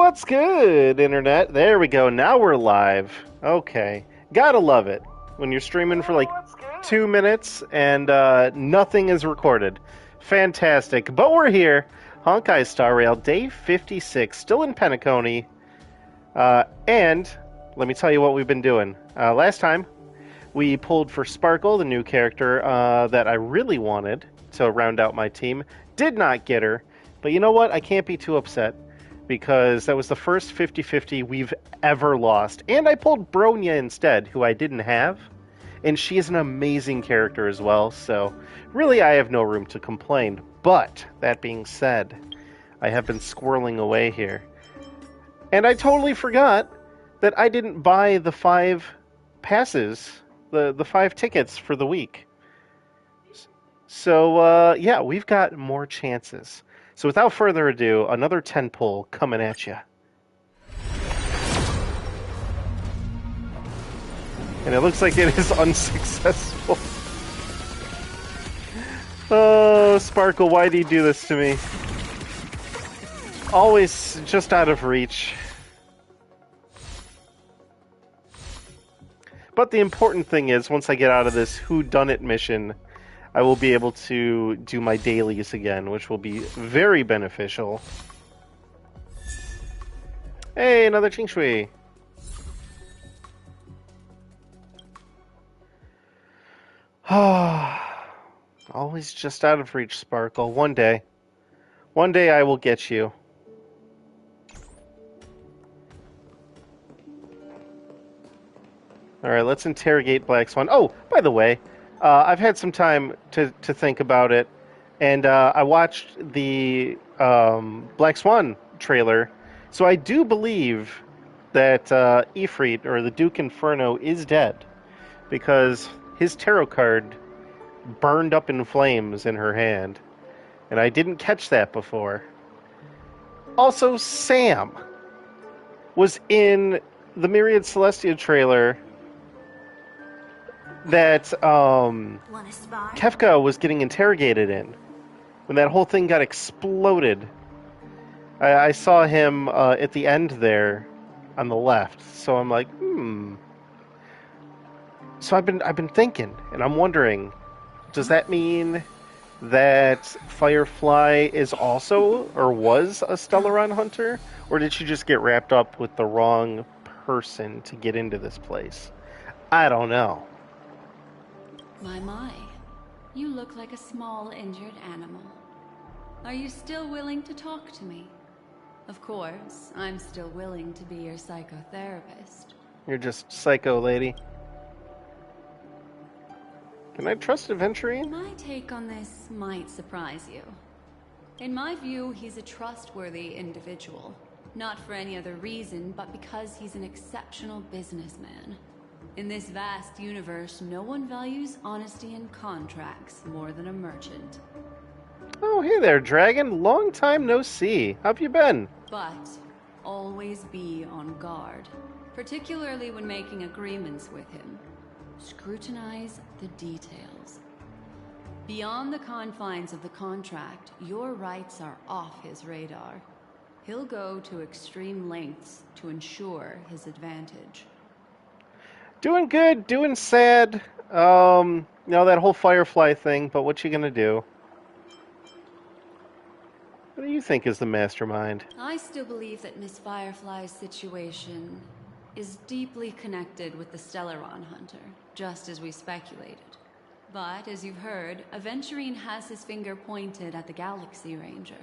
What's good, Internet? There we go. Now we're live. Okay. Gotta love it when you're streaming for like 2 minutes and nothing is recorded. Fantastic. But we're here. Honkai Star Rail, day 56, still in Penacony. And let me tell you what we've been doing. Last time, we pulled for Sparkle, the new character that I really wanted to round out my team. Did not get her. But you know what? I can't be too upset, because that was the first 50-50 we've ever lost. And I pulled Bronya instead, who I didn't have. And she is an amazing character as well, so really I have no room to complain. But, that being said, I have been squirreling away here. And I totally forgot that I didn't buy the 5 passes, the 5 tickets for the week. So, yeah, we've got more chances. So without further ado, another 10 pull coming at you. And it looks like it is unsuccessful. Oh, Sparkle, why do you do this to me? Always just out of reach. But the important thing is, once I get out of this whodunit mission, I will be able to do my dailies again, which will be very beneficial. Hey, another Ching Shui. Always just out of reach, Sparkle. One day I will get you. Alright, let's interrogate Black Swan. Oh, by the way, I've had some time to think about it, and I watched the Black Swan trailer, so I do believe that Ifrit, or the Duke Inferno, is dead, because his tarot card burned up in flames in her hand, and I didn't catch that before. Also, Sam was in the Myriad Celestia trailer that Kefka was getting interrogated in, when that whole thing got exploded. I saw him at the end there on the left, so I'm like, So I've been thinking, and I'm wondering, does that mean that Firefly is also, or was, a Stellaron hunter? Or did she just get wrapped up with the wrong person to get into this place? I don't know. My. You look like a small, injured animal. Are you still willing to talk to me? Of course, I'm still willing to be your psychotherapist. You're just psycho, lady. Can I trust Aventurine? My take on this might surprise you. In my view, he's a trustworthy individual. Not for any other reason, but because he's an exceptional businessman. In this vast universe, no one values honesty in contracts more than a merchant. Oh, hey there, Dragon. Long time no see. How have you been? But always be on guard, particularly when making agreements with him. Scrutinize the details. Beyond the confines of the contract, your rights are off his radar. He'll go to extreme lengths to ensure his advantage. Doing good, doing sad. That whole Firefly thing, but what you gonna do? What do you think is the mastermind? I still believe that Miss Firefly's situation is deeply connected with the Stellaron Hunter, just as we speculated. But, as you've heard, Aventurine has his finger pointed at the Galaxy Ranger.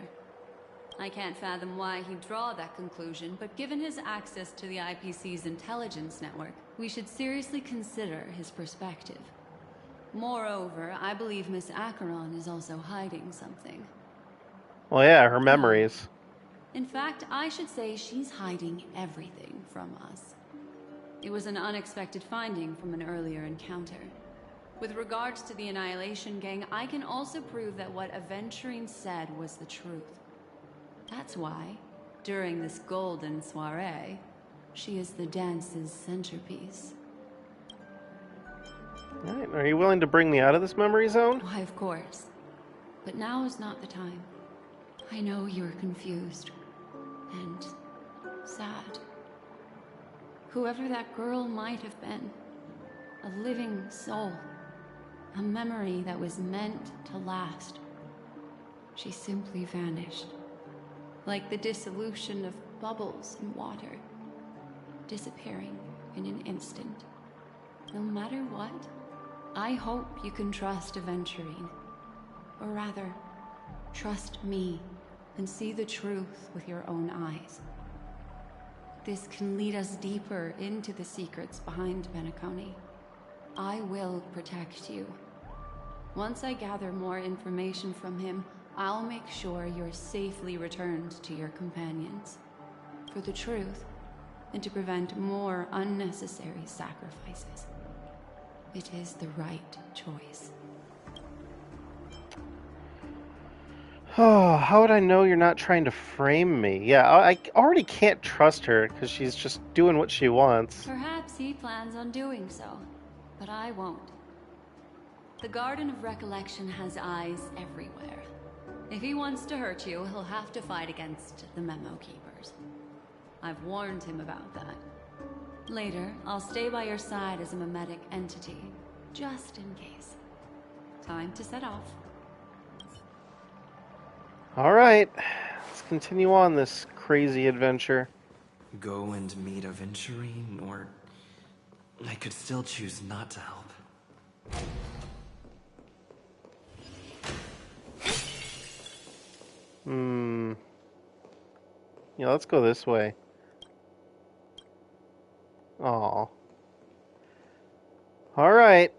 I can't fathom why he'd draw that conclusion, but given his access to the IPC's intelligence network, we should seriously consider his perspective. Moreover, I believe Miss Acheron is also hiding something. Well, yeah, her memories. In fact, I should say she's hiding everything from us. It was an unexpected finding from an earlier encounter. With regards to the Annihilation Gang, I can also prove that what Aventurine said was the truth. That's why, during this golden soiree, she is the dance's centerpiece. All right, are you willing to bring me out of this memory zone? Why, of course. But now is not the time. I know you're confused. And sad. Whoever that girl might have been, a living soul, a memory that was meant to last. She simply vanished, like the dissolution of bubbles in water, disappearing in an instant. No matter what, I hope you can trust Aventurine. Or rather, trust me and see the truth with your own eyes. This can lead us deeper into the secrets behind Benaconi. I will protect you. Once I gather more information from him, I'll make sure you're safely returned to your companions. For the truth, and to prevent more unnecessary sacrifices. It is the right choice. Oh, how would I know you're not trying to frame me? Yeah, I already can't trust her because she's just doing what she wants. Perhaps he plans on doing so, but I won't. The Garden of Recollection has eyes everywhere. If he wants to hurt you, he'll have to fight against the Memo Keepers. I've warned him about that. Later, I'll stay by your side as a memetic entity, just in case. Time to set off. Alright, let's continue on this crazy adventure. Go and meet Aventurine, or I could still choose not to help. Yeah, let's go this way. Aw. Alright.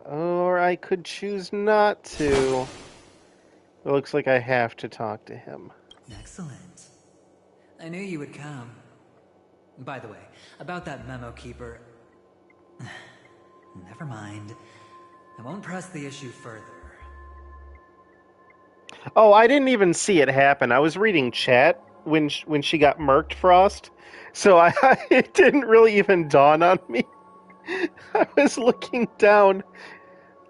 Or I could choose not to. It looks like I have to talk to him. Excellent. I knew you would come. By the way, about that memo keeper... Never mind. I won't press the issue further. Oh, I didn't even see it happen. I was reading chat when she got murked, Frost. So it didn't really even dawn on me. I was looking down,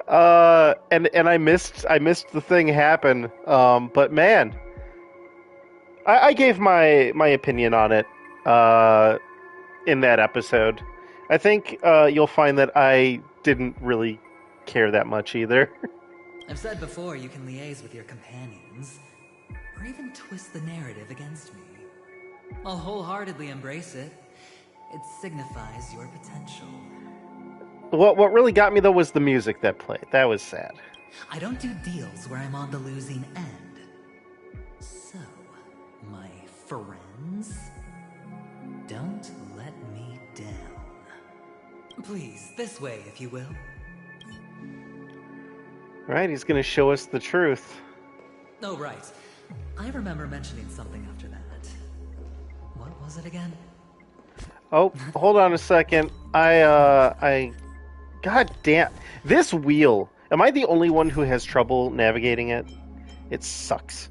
and I missed the thing happen. But man, I gave my opinion on it in that episode. I think you'll find that I didn't really care that much either. I've said before you can liaise with your companions, or even twist the narrative against me. I'll wholeheartedly embrace it. It signifies your potential. What really got me, though, was the music that played. That was sad. I don't do deals where I'm on the losing end. So, my friends, don't let me down. Please, this way, if you will. Right, he's going to show us the truth. Oh, right. I remember mentioning something after that. What was it again? Oh, hold on a second. God damn. This wheel. Am I the only one who has trouble navigating it? It sucks.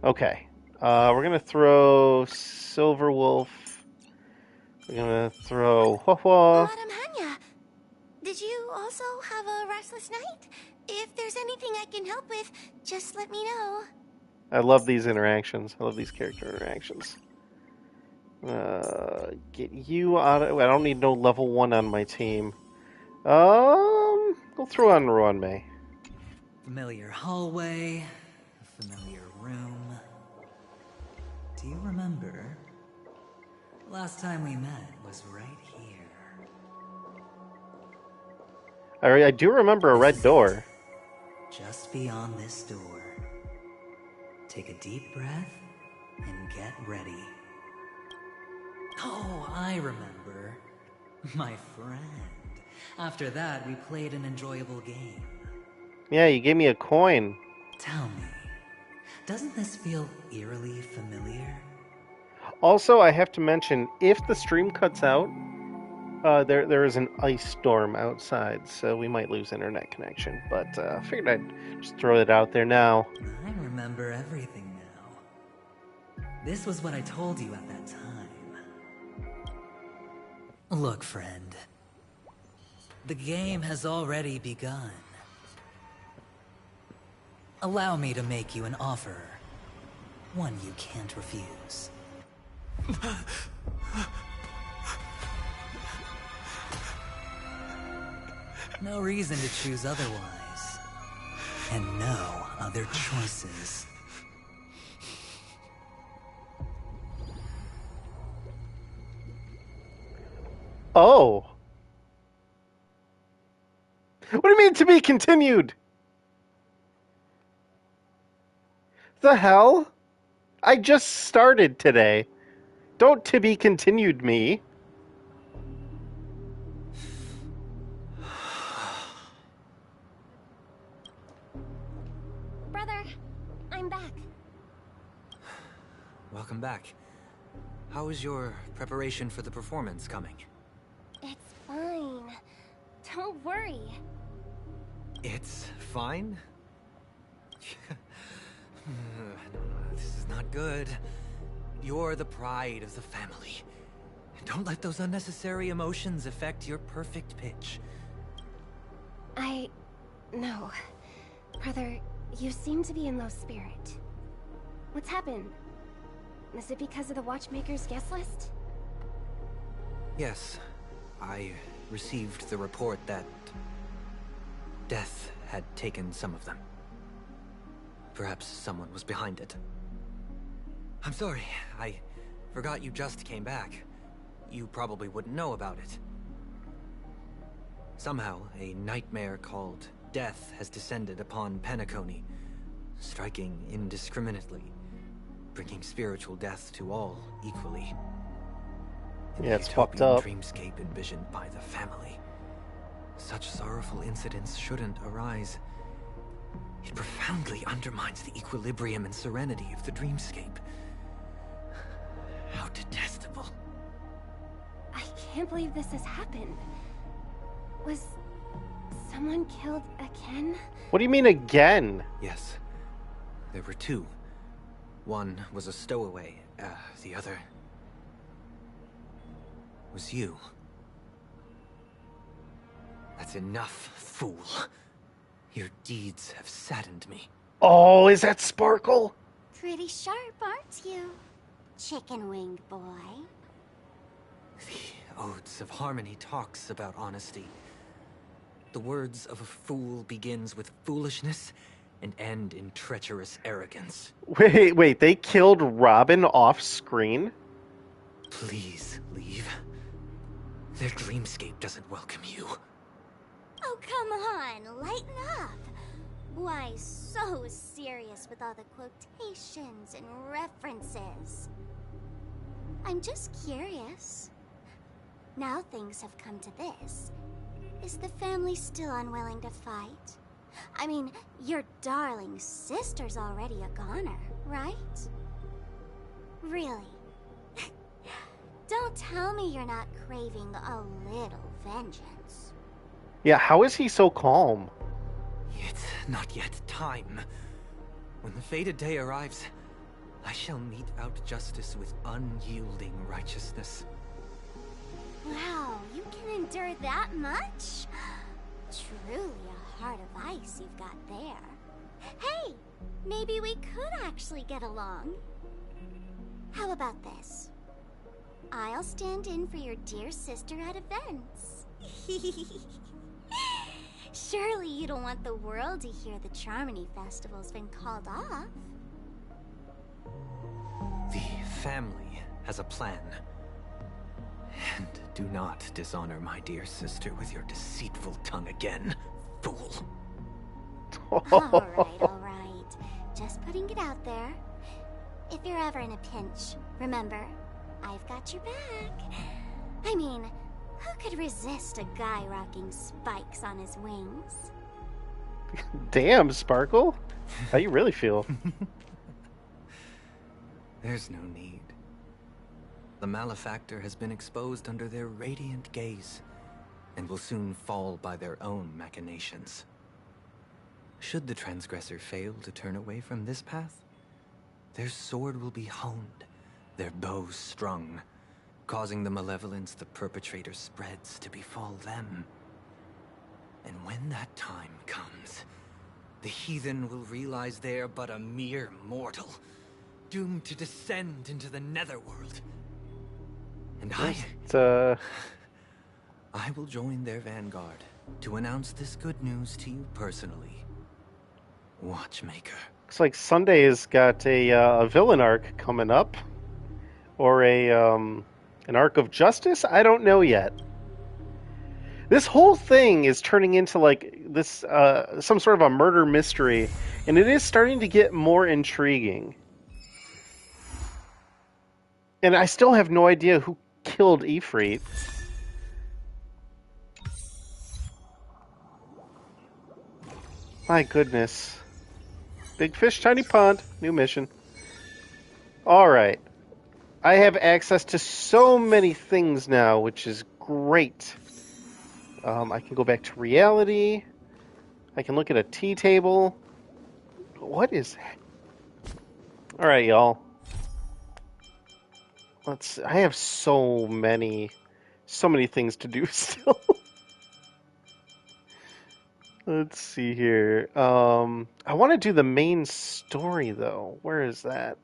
Okay. We're going to throw Silver Wolf. We're going to throw Hua. Madam Hanya, did you also have a restless night? If there's anything I can help with, just let me know. I love these interactions. I love these character interactions. Get you out of... I don't need no level 1 on my team. We'll throw on Ruanmei. Familiar hallway, familiar room. Do you remember? Last time we met was right here. I do remember a red door. Just beyond this door. Take a deep breath and get ready. Oh, I remember. My friend. After that, we played an enjoyable game. Yeah, you gave me a coin. Tell me, doesn't this feel eerily familiar? Also, I have to mention, if the stream cuts out, there is an ice storm outside, so we might lose internet connection. But I figured I'd just throw it out there now. I remember everything now. This was what I told you at that time. Look, friend. The game has already begun. Allow me to make you an offer. One you can't refuse. No reason to choose otherwise. And no other choices. Oh. What do you mean to be continued? The hell? I just started today. Don't to be continued me. Brother, I'm back. Welcome back. How is your preparation for the performance coming? It's fine. Don't worry. It's fine? This is not good. You're the pride of the family. Don't let those unnecessary emotions affect your perfect pitch. No. Brother, you seem to be in low spirit. What's happened? Is it because of the Watchmaker's guest list? Yes. I received the report that death had taken some of them. Perhaps someone was behind it. I'm sorry, I forgot you just came back. You probably wouldn't know about it. Somehow, a nightmare called Death has descended upon Penacony, striking indiscriminately, bringing spiritual death to all equally. In Yeah, the it's fucked utopian up. dreamscape envisioned by the family, such sorrowful incidents shouldn't arise. It profoundly undermines the equilibrium and serenity of the dreamscape. How detestable. I can't believe this has happened. Was someone killed again? What do you mean again? Yes. There were two. One was a stowaway. The other was you. That's enough, fool. Your deeds have saddened me. Oh, is that Sparkle? Pretty sharp, aren't you? Chicken wing boy. The Odes of Harmony talks about honesty. The words of a fool begins with foolishness and end in treacherous arrogance. Wait, they killed Robin off screen? Please leave. Their dreamscape doesn't welcome you. Oh, come on, lighten up. Why so serious with all the quotations and references? I'm just curious. Now things have come to this. Is the family still unwilling to fight? I mean, your darling sister's already a goner, right? Really? Don't tell me you're not craving a little vengeance. Yeah, how is he so calm? It's not yet time. When the fated day arrives, I shall mete out justice with unyielding righteousness. Wow, you can endure that much? Truly a heart of ice you've got there. Hey, maybe we could actually get along. How about this? I'll stand in for your dear sister at events. Surely you don't want the world to hear the Charmony Festival's been called off. The family has a plan. And do not dishonor my dear sister with your deceitful tongue again, fool. All right. Just putting it out there. If you're ever in a pinch, remember, I've got your back. I mean, who could resist a guy rocking spikes on his wings? Damn, Sparkle. How you really feel? There's no need. The malefactor has been exposed under their radiant gaze, and will soon fall by their own machinations. Should the transgressor fail to turn away from this path, their sword will be honed, their bow strung, causing the malevolence the perpetrator spreads to befall them. And when that time comes, the heathen will realize they're but a mere mortal, doomed to descend into the netherworld, And I will join their vanguard to announce this good news to you personally. Watchmaker. Looks like Sunday's got a villain arc coming up. Or an arc of justice? I don't know yet. This whole thing is turning into like this some sort of a murder mystery, and it is starting to get more intriguing. And I still have no idea who killed Ifrit. My goodness. Big fish, tiny pond. New mission. Alright. I have access to so many things now, which is great. I can go back to reality. I can look at a tea table. What is that? Alright, y'all. I have so many things to do still. Let's see here. I want to do the main story, though. Where is that?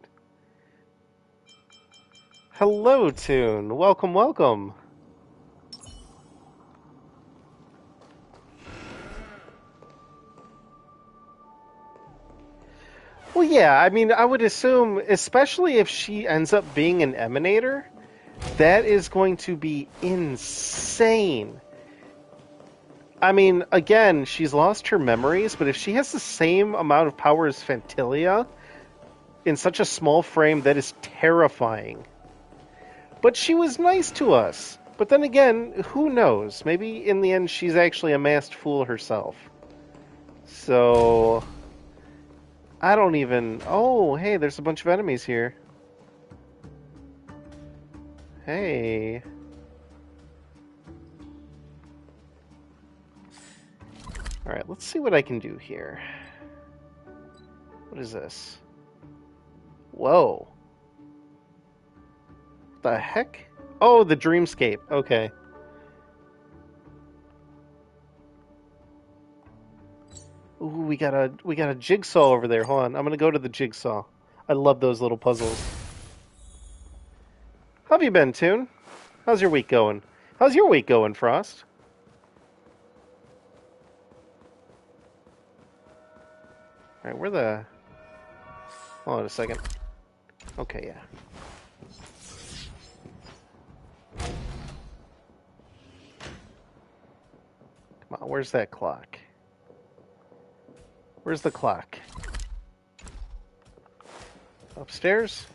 Hello, Toon. Welcome, welcome. Well, yeah, I mean, I would assume, especially if she ends up being an emanator, that is going to be insane. I mean, again, she's lost her memories, but if she has the same amount of power as Fantilia in such a small frame, that is terrifying. But she was nice to us. But then again, who knows? Maybe in the end she's actually a masked fool herself. So... I don't even... Oh, hey, there's a bunch of enemies here. Hey. Alright, let's see what I can do here. What is this? Whoa. The heck? Oh, the dreamscape. Okay. Ooh, we got a jigsaw over there. Hold on, I'm gonna go to the jigsaw. I love those little puzzles. How have you been, Toon? How's your week going? How's your week going, Frost? Alright, where the... Hold on a second. Okay, yeah. Come on, where's that clock? Where's the clock? Upstairs?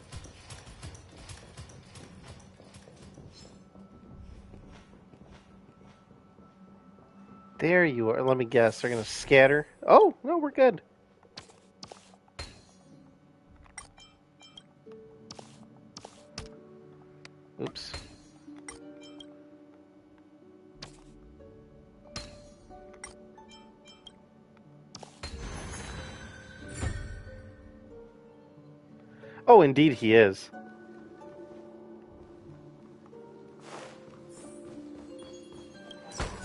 There you are. Let me guess. They're going to scatter. Oh, no, we're good. Oops. Oh, indeed he is.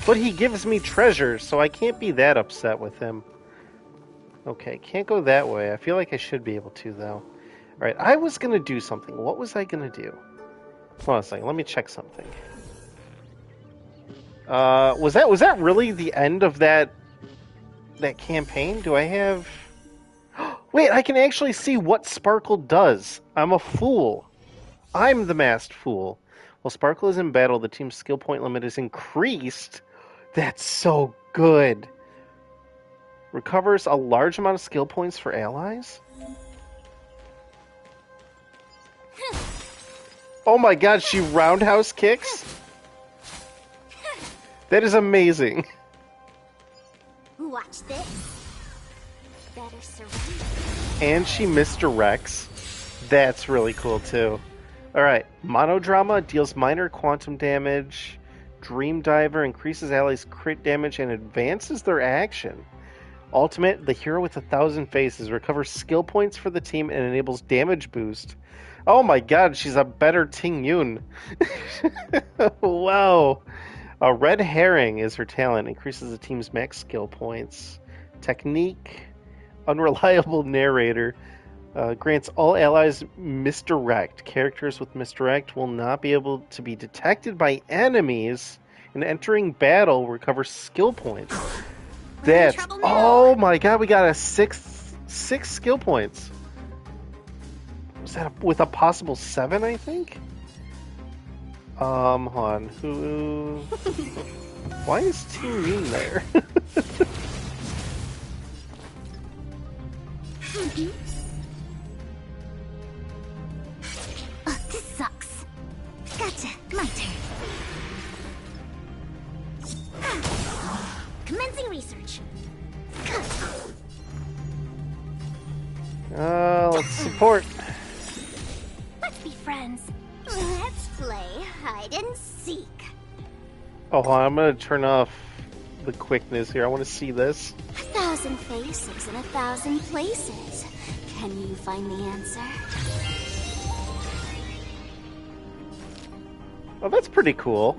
But he gives me treasures, so I can't be that upset with him. Okay, can't go that way. I feel like I should be able to, though. Alright, I was gonna do something. What was I gonna do? Hold on a second, let me check something. Was that really the end of that campaign? Do I have... Wait, I can actually see what Sparkle does. I'm a fool. I'm the masked fool. While Sparkle is in battle, the team's skill point limit is increased. That's so good. Recovers a large amount of skill points for allies? Oh my god, she roundhouse kicks? That is amazing. Watch this. Better surrender. And she misdirects. That's really cool, too. Alright, Monodrama deals minor quantum damage. Dream Diver increases allies' crit damage and advances their action. Ultimate, the hero with 1,000 faces, recovers skill points for the team and enables damage boost. Oh my god, she's a better Ting Yun. Wow. A Red Herring is her talent, increases the team's max skill points. Technique, unreliable narrator. Grants all allies misdirect. Characters with misdirect will not be able to be detected by enemies, and entering battle recover skill points. That's oh my god, we got a six skill points. Was that with a possible 7? I think. Hold on. Who? Why is Team Mean there? Oh, this sucks. Gotcha. My turn. Commencing research. Let's support. Let's be friends. Let's play hide and seek. Oh, hold on, I'm gonna turn off the quickness here. I want to see this. 1,000 faces in 1,000 places. Can you find the answer? Oh, that's pretty cool.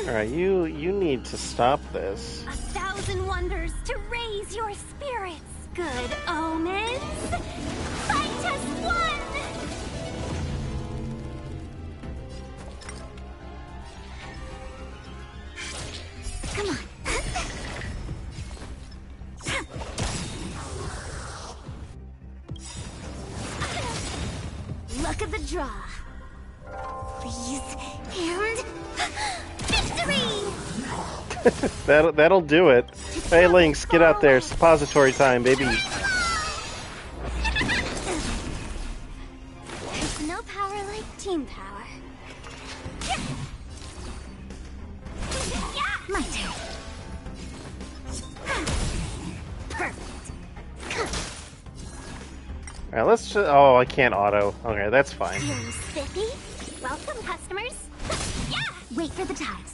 Alright, you need to stop this. 1,000 wonders to raise your spirits. Good omens. Fight as one. Come on. Look at the draw. Please, and victory! That'll do it. Hey, Lynx, get out there. Suppository time, baby. There's no power like team power. My turn. Perfect. Alright, let's just... Oh, I can't auto. Okay, that's fine. Feeling spiffy? Welcome, customers. Yeah! Wait for the ties.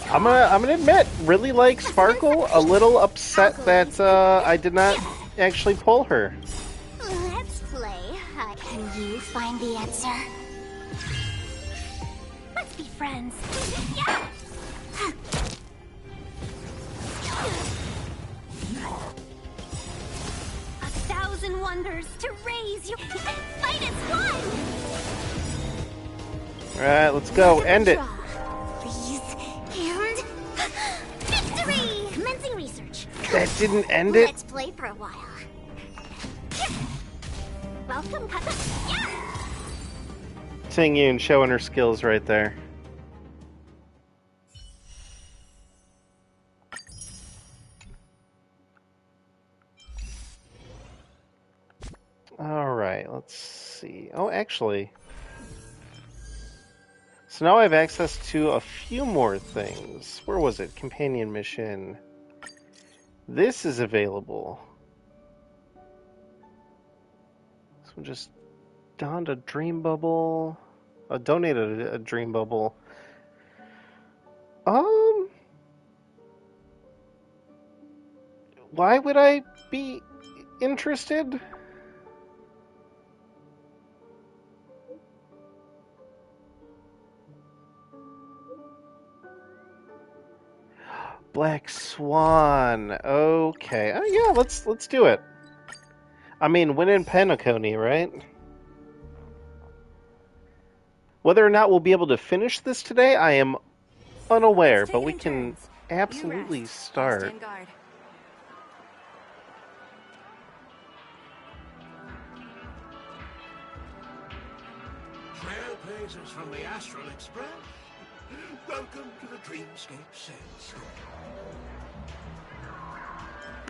I'm gonna admit, really like Sparkle. A little upset that I did not actually pull her. Let's play. Can you find the answer? Let's be friends. Yeah! 1,000 wonders to raise your fight as one. Alright, let's go. End it. Please, and victory! Commencing research. That didn't end it? Let's play for a while. Welcome, yeah! Ting Yun showing her skills right there. Alright, let's see. Oh, actually. So now I have access to a few more things. Where was it? Companion mission. This is available. So just donned a dream bubble. Donated a dream bubble. Why would I be interested? Black Swan. Okay. Oh yeah, let's do it. I mean, win in Penacony, right? Whether or not we'll be able to finish this today, I am unaware, but we can absolutely start. Trailblazers from the Astral Express, welcome to the Dreamscape Sales Store.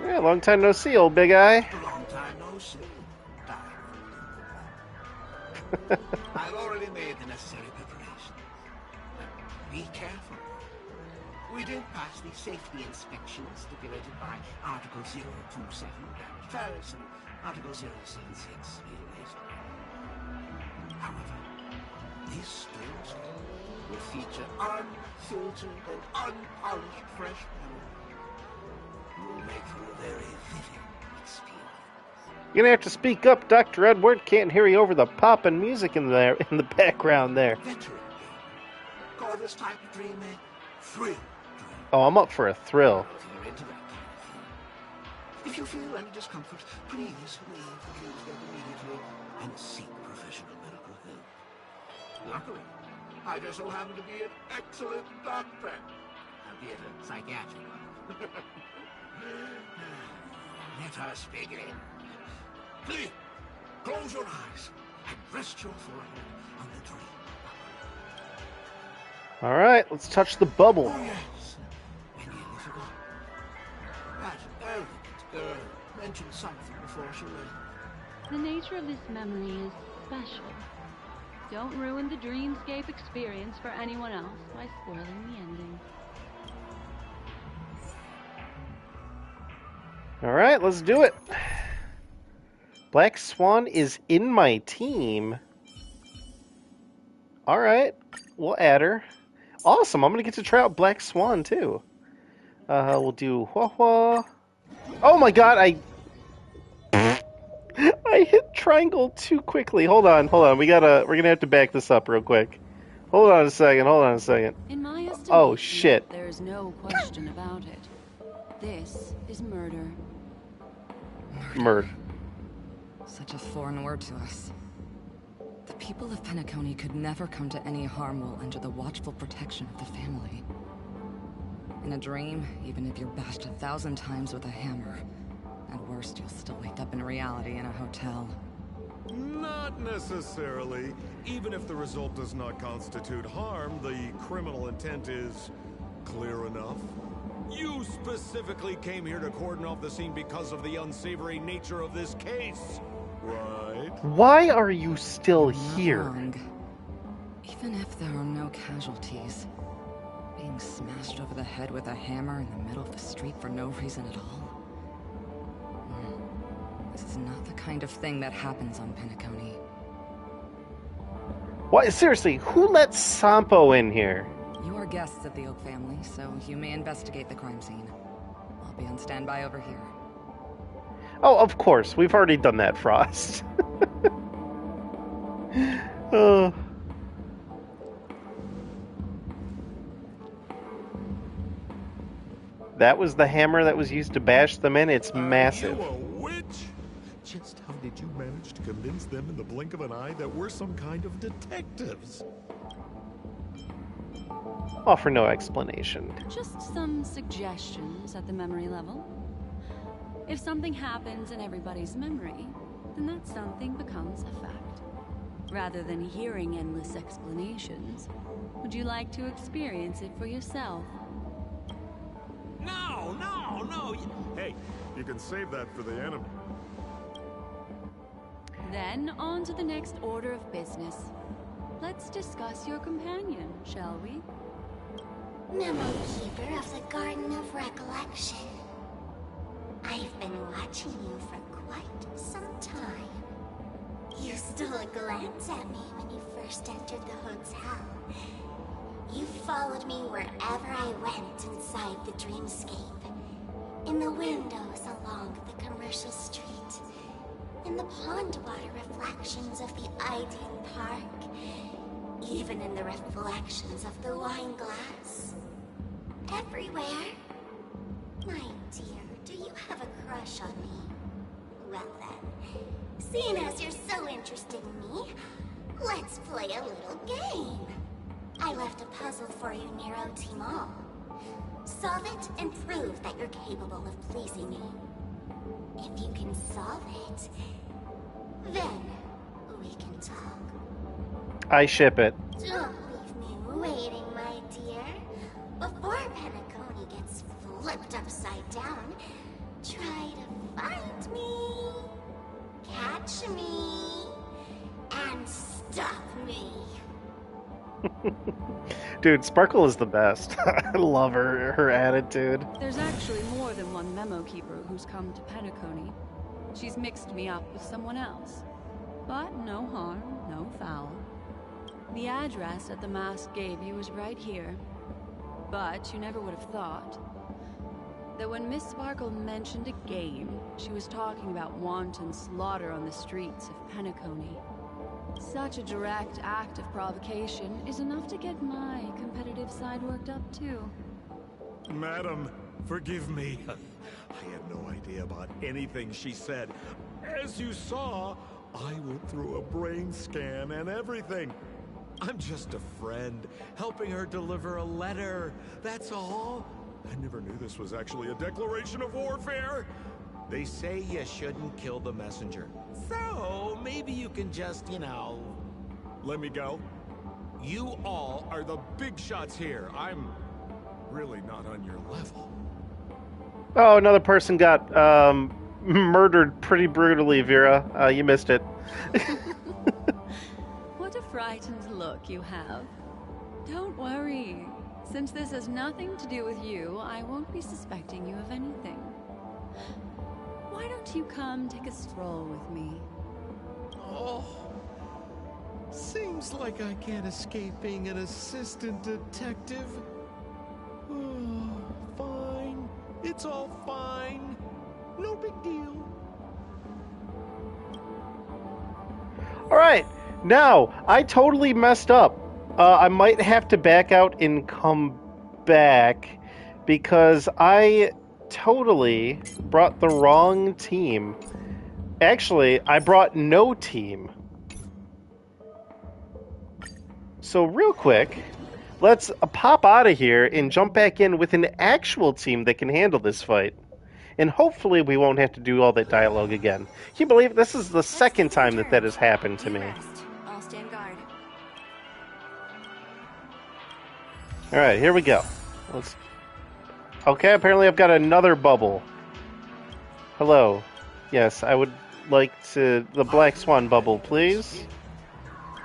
Yeah, long time no see, old big eye. Long time no see. I've already made the necessary preparations. Be careful. We didn't pass the safety inspection stipulated by Article 027 Ferris and Article 076 However, this Dreamscape will feature unfiltered and unpolished fresh memory. Will make for a very vivid experience. You're gonna have to speak up, Dr. Edward. Can't hear you over the poppin' music in the background there. Veteran game. Call this type of dream a thrill dream. Oh, I'm up for a thrill. If you're into that kind of thing. If you feel any discomfort, please leave the dream state immediately and seek professional medical help. Luckily, I just so happen to be an excellent doctor. Albeit a psychiatric one. Let us begin. Please, close your eyes and rest your forehead on the dream. All right, let's touch the bubble. Oh, yes. I nearly forgot. That elegant girl mentioned something before she left. The nature of this memory is special. Don't ruin the dreamscape experience for anyone else by spoiling the ending. All right, let's do it. Black Swan is in my team. All right, we'll add her. Awesome, I'm going to get to try out Black Swan, too. We'll do Hua. Oh my god, I hit triangle too quickly. Hold on. We're going to have to back this up real quick. Hold on a second. In my estimation, Oh, shit. There's no question about it. This is murder. Murder. Such a foreign word to us. The people of Penacony could never come to any harm while under the watchful protection of the family. In a dream, even if you're bashed 1,000 times with a hammer, at worst you'll still wake up in reality in a hotel. Not necessarily. Even if the result does not constitute harm, the criminal intent is clear enough. You specifically came here to cordon off the scene because of the unsavory nature of this case, right? Why are you still here? Wrong. Even if there are no casualties, being smashed over the head with a hammer in the middle of the street for no reason at all. This is not the kind of thing that happens on Penacony. What? Seriously, who let Sampo in here? You are guests of the Oak family, so you may investigate the crime scene. I'll be on standby over here. Oh, of course. We've already done that, Frost. Oh. That was the hammer that was used to bash them in. It's massive. Are you a witch? Just how did you manage to convince them in the blink of an eye that we're some kind of detectives? Offer no explanation. Just some suggestions at the memory level. If something happens in everybody's memory, then that something becomes a fact. Rather than hearing endless explanations, would you like to experience it for yourself? No! Hey, you can save that for the enemy. Then, on to the next order of business. Let's discuss your companion, shall we? Memo Keeper of the Garden of Recollection. I've been watching you for quite some time. You stole a glance at me when you first entered the hotel. You followed me wherever I went inside the dreamscape. In the windows along the commercial street. In the pond water reflections of the Idean Park. Even in the reflections of the wine glass. Everywhere. My dear, do you have a crush on me? Well then, seeing as you're so interested in me, let's play a little game. I left a puzzle for you near OT Mall. Solve it and prove that you're capable of pleasing me. If you can solve it, then we can talk. I ship it. Don't leave me waiting, my dear. Before Penacony gets flipped upside down, try to find me, catch me, and stop me. Dude, Sparkle is the best. I love her attitude. There's actually more than one Memo Keeper who's come to Penacony. She's mixed me up with someone else. But no harm, no foul. The address that the mask gave you is right here. But you never would have thought that when Miss Sparkle mentioned a game, she was talking about wanton slaughter on the streets of Penacony. Such a direct act of provocation is enough to get my competitive side worked up too. Madam, forgive me. I had no idea about anything she said. As you saw, I went through a brain scan and everything. I'm just a friend, helping her deliver a letter. That's all. I never knew this was actually a declaration of warfare. They say you shouldn't kill the messenger. So, maybe you can just, let me go. You all are the big shots here. I'm really not on your level. Oh, another person got murdered pretty brutally, Vera. You missed it. What a frightened look you have. Don't worry. Since this has nothing to do with you, I won't be suspecting you of anything. Why don't you come take a stroll with me? Oh, seems like I can't escape being an assistant detective. Oh, fine. It's all fine. No big deal. Alright, now, I totally messed up. I might have to back out and come back because I totally brought the wrong team. Actually, I brought no team. So real quick, let's pop out of here and jump back in with an actual team that can handle this fight. And hopefully we won't have to do all that dialogue again. Can you believe it? This is the second time that has happened to me. I'll stand guard. Alright, here we go. Okay, apparently I've got another bubble. Hello. Yes, I would like to... the Black Swan bubble, please.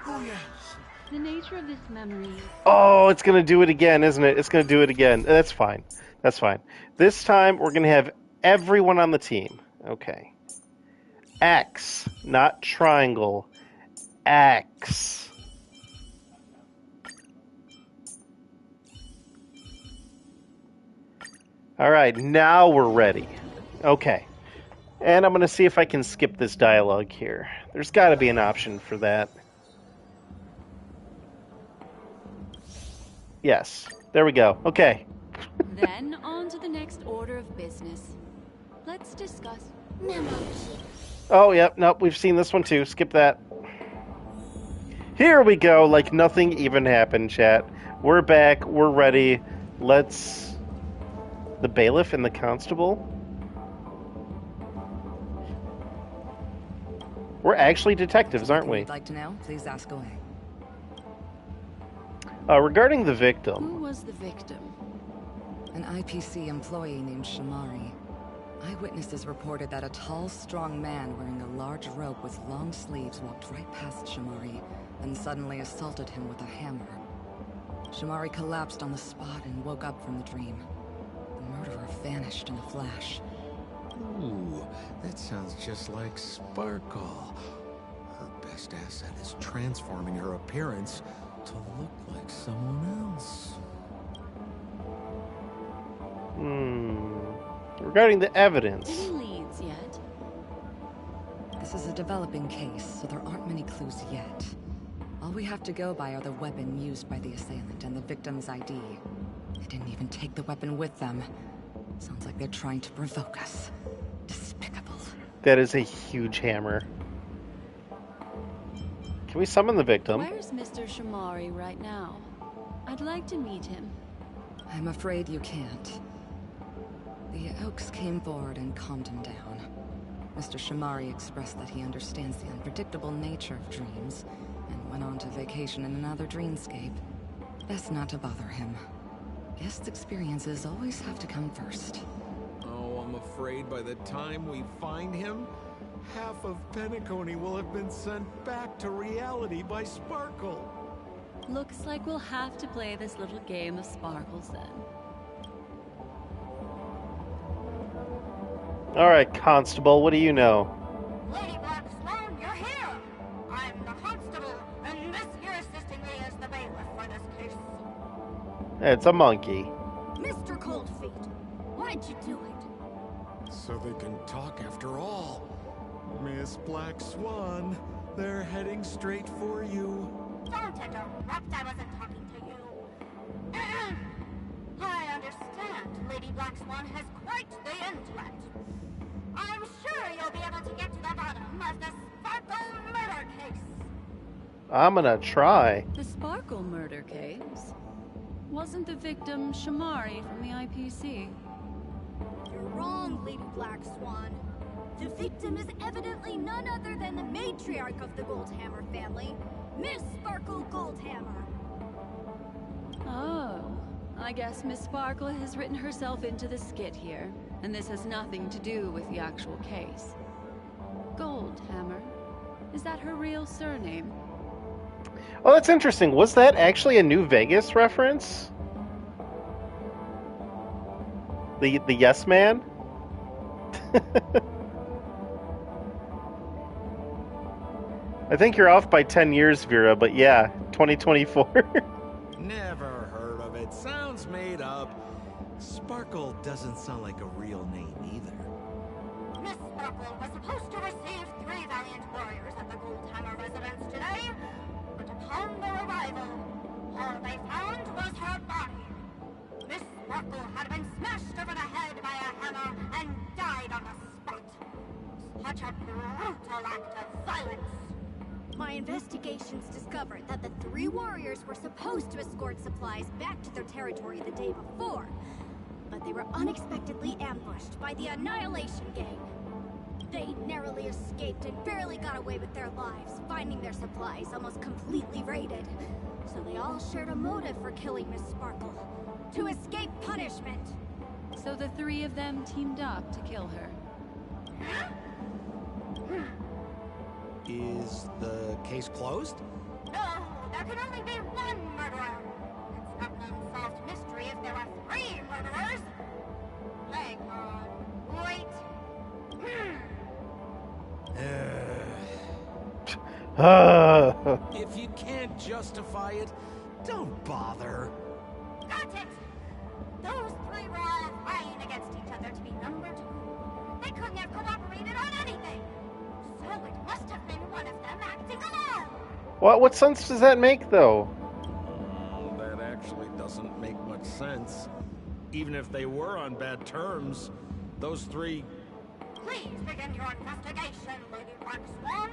Oh, yes. The nature of this memory... Oh, it's going to do it again, isn't it? It's going to do it again. That's fine. That's fine. This time, we're going to have everyone on the team. Okay. X, not triangle. X. Alright, now we're ready. Okay. And I'm going to see if I can skip this dialogue here. There's got to be an option for that. Yes. There we go. Okay. Then, on to the next order of business. Let's discuss... Oh, yep. Nope, we've seen this one too. Skip that. Here we go, like nothing even happened, chat. We're back. We're ready. Let's... The bailiff and the constable? We're actually detectives, aren't we? If you'd like to know, please ask away. Regarding the victim... Who was the victim? An IPC employee named Shamari. Eyewitnesses reported that a tall, strong man wearing a large robe with long sleeves walked right past Shamari, and suddenly assaulted him with a hammer. Shamari collapsed on the spot and woke up from the dream. The murderer vanished in a flash. Ooh, that sounds just like Sparkle. Her best asset is transforming her appearance to look like someone else. Regarding the evidence... Any leads yet? This is a developing case, so there aren't many clues yet. All we have to go by are the weapon used by the assailant and the victim's ID. They didn't even take the weapon with them. Sounds like they're trying to provoke us. Despicable. That is a huge hammer. Can we summon the victim? Where's Mr. Shamari right now? I'd like to meet him. I'm afraid you can't. The Oaks came forward and calmed him down. Mr. Shamari expressed that he understands the unpredictable nature of dreams, and went on to vacation in another dreamscape. Best not to bother him. Guest experiences always have to come first. Oh, I'm afraid by the time we find him, half of Penacony will have been sent back to reality by Sparkle. Looks like we'll have to play this little game of sparkles then. Alright, Constable, what do you know? Lady Black Swan, you're here! I'm the constable, And this here assisting me is the bailiff for this case. It's a monkey. Mr. Coldfeet, why'd you do it? So they can talk after all. Miss Black Swan, they're heading straight for you. Don't interrupt, I wasn't talking to you. I understand Lady Black Swan has quite the intellect. I'm sure you'll be able to get to the bottom of the Sparkle murder case. I'm gonna try. The Sparkle murder case? Wasn't the victim Shamari from the IPC? You're wrong, Lady Black Swan. The victim is evidently none other than the matriarch of the Goldhammer family, Miss Sparkle Goldhammer. Oh, I guess Miss Sparkle has written herself into the skit here, and this has nothing to do with the actual case. Goldhammer? Is that her real surname? Oh, that's interesting. Was that actually a New Vegas reference? The Yes Man? I think you're off by 10 years, Vera, but yeah, 2024. Never heard of it. Sounds made up. Sparkle doesn't sound like a real name either. Miss Sparkle was supposed to receive 3 valiant warriors at the Goldhammer residence today, but upon their arrival, all they found was her body. Miss Sparkle had been smashed over the head by a hammer and died on the spot. Such a brutal act of violence. My investigations discovered that the 3 warriors were supposed to escort supplies back to their territory the day before, but they were unexpectedly ambushed by the Annihilation Gang. They narrowly escaped and barely got away with their lives, finding their supplies almost completely raided. So they all shared a motive for killing Miss Sparkle, to escape punishment. So the 3 of them teamed up to kill her. Is the case closed? No, there can only be one murderer. It's not an unsolved mystery if there are 3 murderers. Hang on. Wait. If you can't justify it, don't bother. Got it! Those 3 were all vying against each other to be number 2. They couldn't have cooperated on anything. So it must have been one of them acting alone. What sense does that make, though? That actually doesn't make much sense. Even if they were on bad terms, those 3... Please begin your investigation, Lady Black Swan.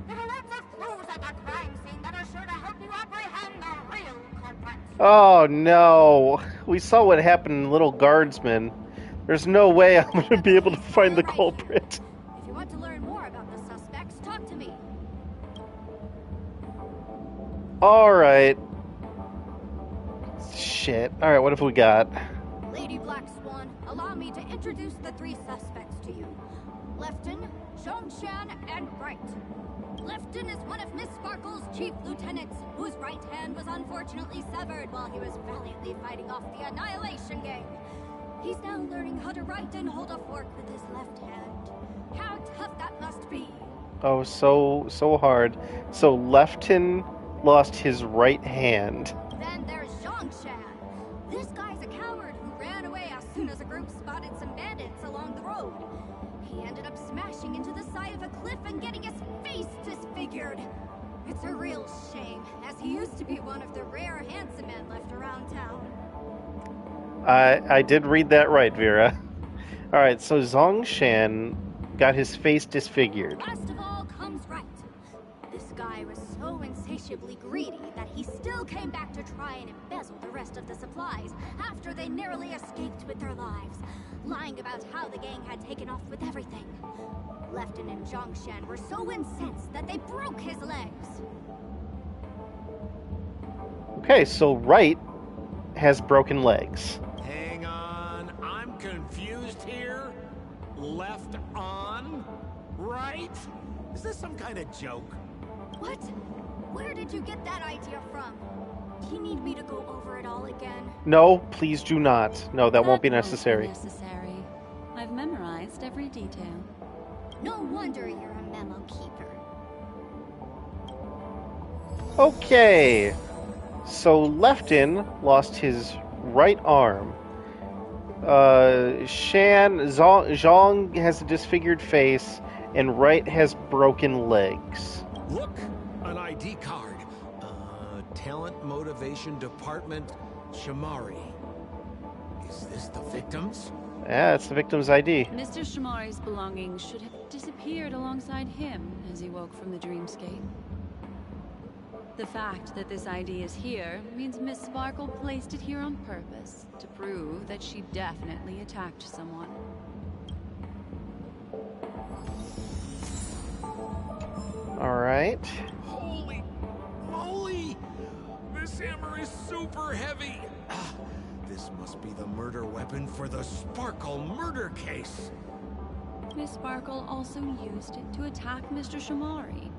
There are lots of clues at the crime scene that are sure to help you apprehend the real culprit. Oh, no. We saw what happened in Little Guardsman. There's no way I'm going to be able to find the culprit. If you want to learn more about the suspects, talk to me. Alright. Shit. Alright, what have we got? Lady Black Swan, allow me to introduce the 3 suspects to you. Lefton, Zhongshan, and Bright. Lefton is one of Miss Sparkle's chief lieutenants, whose right hand was unfortunately severed while he was valiantly fighting off the Annihilation Gang. He's now learning how to write and hold a fork with his left hand. How tough that must be. Oh, so hard. So Lefton lost his right hand. Then there's Zhongshan. This guy's a coward who ran away as soon as a group spotted some bandits along the road. He ended up smashing into the side of a cliff and getting his face disfigured. It's a real shame, as he used to be one of the rare handsome men left around town. I did read that right, Vera. Alright, so Zhongshan got his face disfigured. Last of all comes Right. This guy was so insatiably greedy that he still came back to try and embezzle the rest of the supplies after they narrowly escaped with their lives, lying about how the gang had taken off with everything. Lefton and Zhongshan were so incensed that they broke his legs. Okay, so Right has broken legs. Hang on, I'm confused here. Left on? Right? Is this some kind of joke? What? Where did you get that idea from? Do you need me to go over it all again? No, please do not. No, that won't be necessary. Necessary. I've memorized every detail. No wonder you're a memo keeper. Okay. So Lefton lost his right arm. Zhang has a disfigured face, and Wright has broken legs. Look, an ID card. Talent Motivation Department, Shamari. Is this the victim's? Yeah, it's the victim's ID. Mr. Shamari's belongings should have disappeared alongside him as he woke from the dreamscape. The fact that this ID is here means Miss Sparkle placed it here on purpose to prove that she definitely attacked someone. All right. Holy moly! This hammer is super heavy. This must be the murder weapon for the Sparkle murder case. Miss Sparkle also used it to attack Mr. Shamari.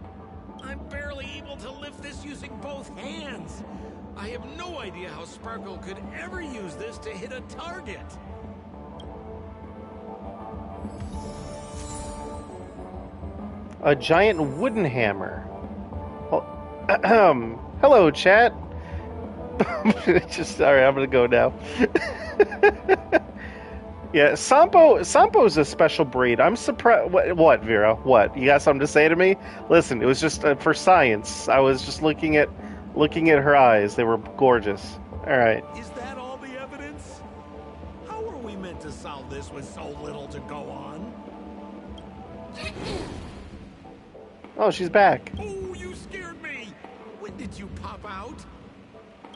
I'm barely able to lift this using both hands. I have no idea how Sparkle could ever use this to hit a target. A giant wooden hammer. Hello, chat. Just sorry, I'm gonna go now. Yeah, Sampo's a special breed. I'm surprised. What, Vera? What? You got something to say to me? Listen, it was just for science. I was just looking at her eyes. They were gorgeous. All right. Is that all the evidence? How are we meant to solve this with so little to go on? Oh, she's back. Oh, you scared me. When did you pop out?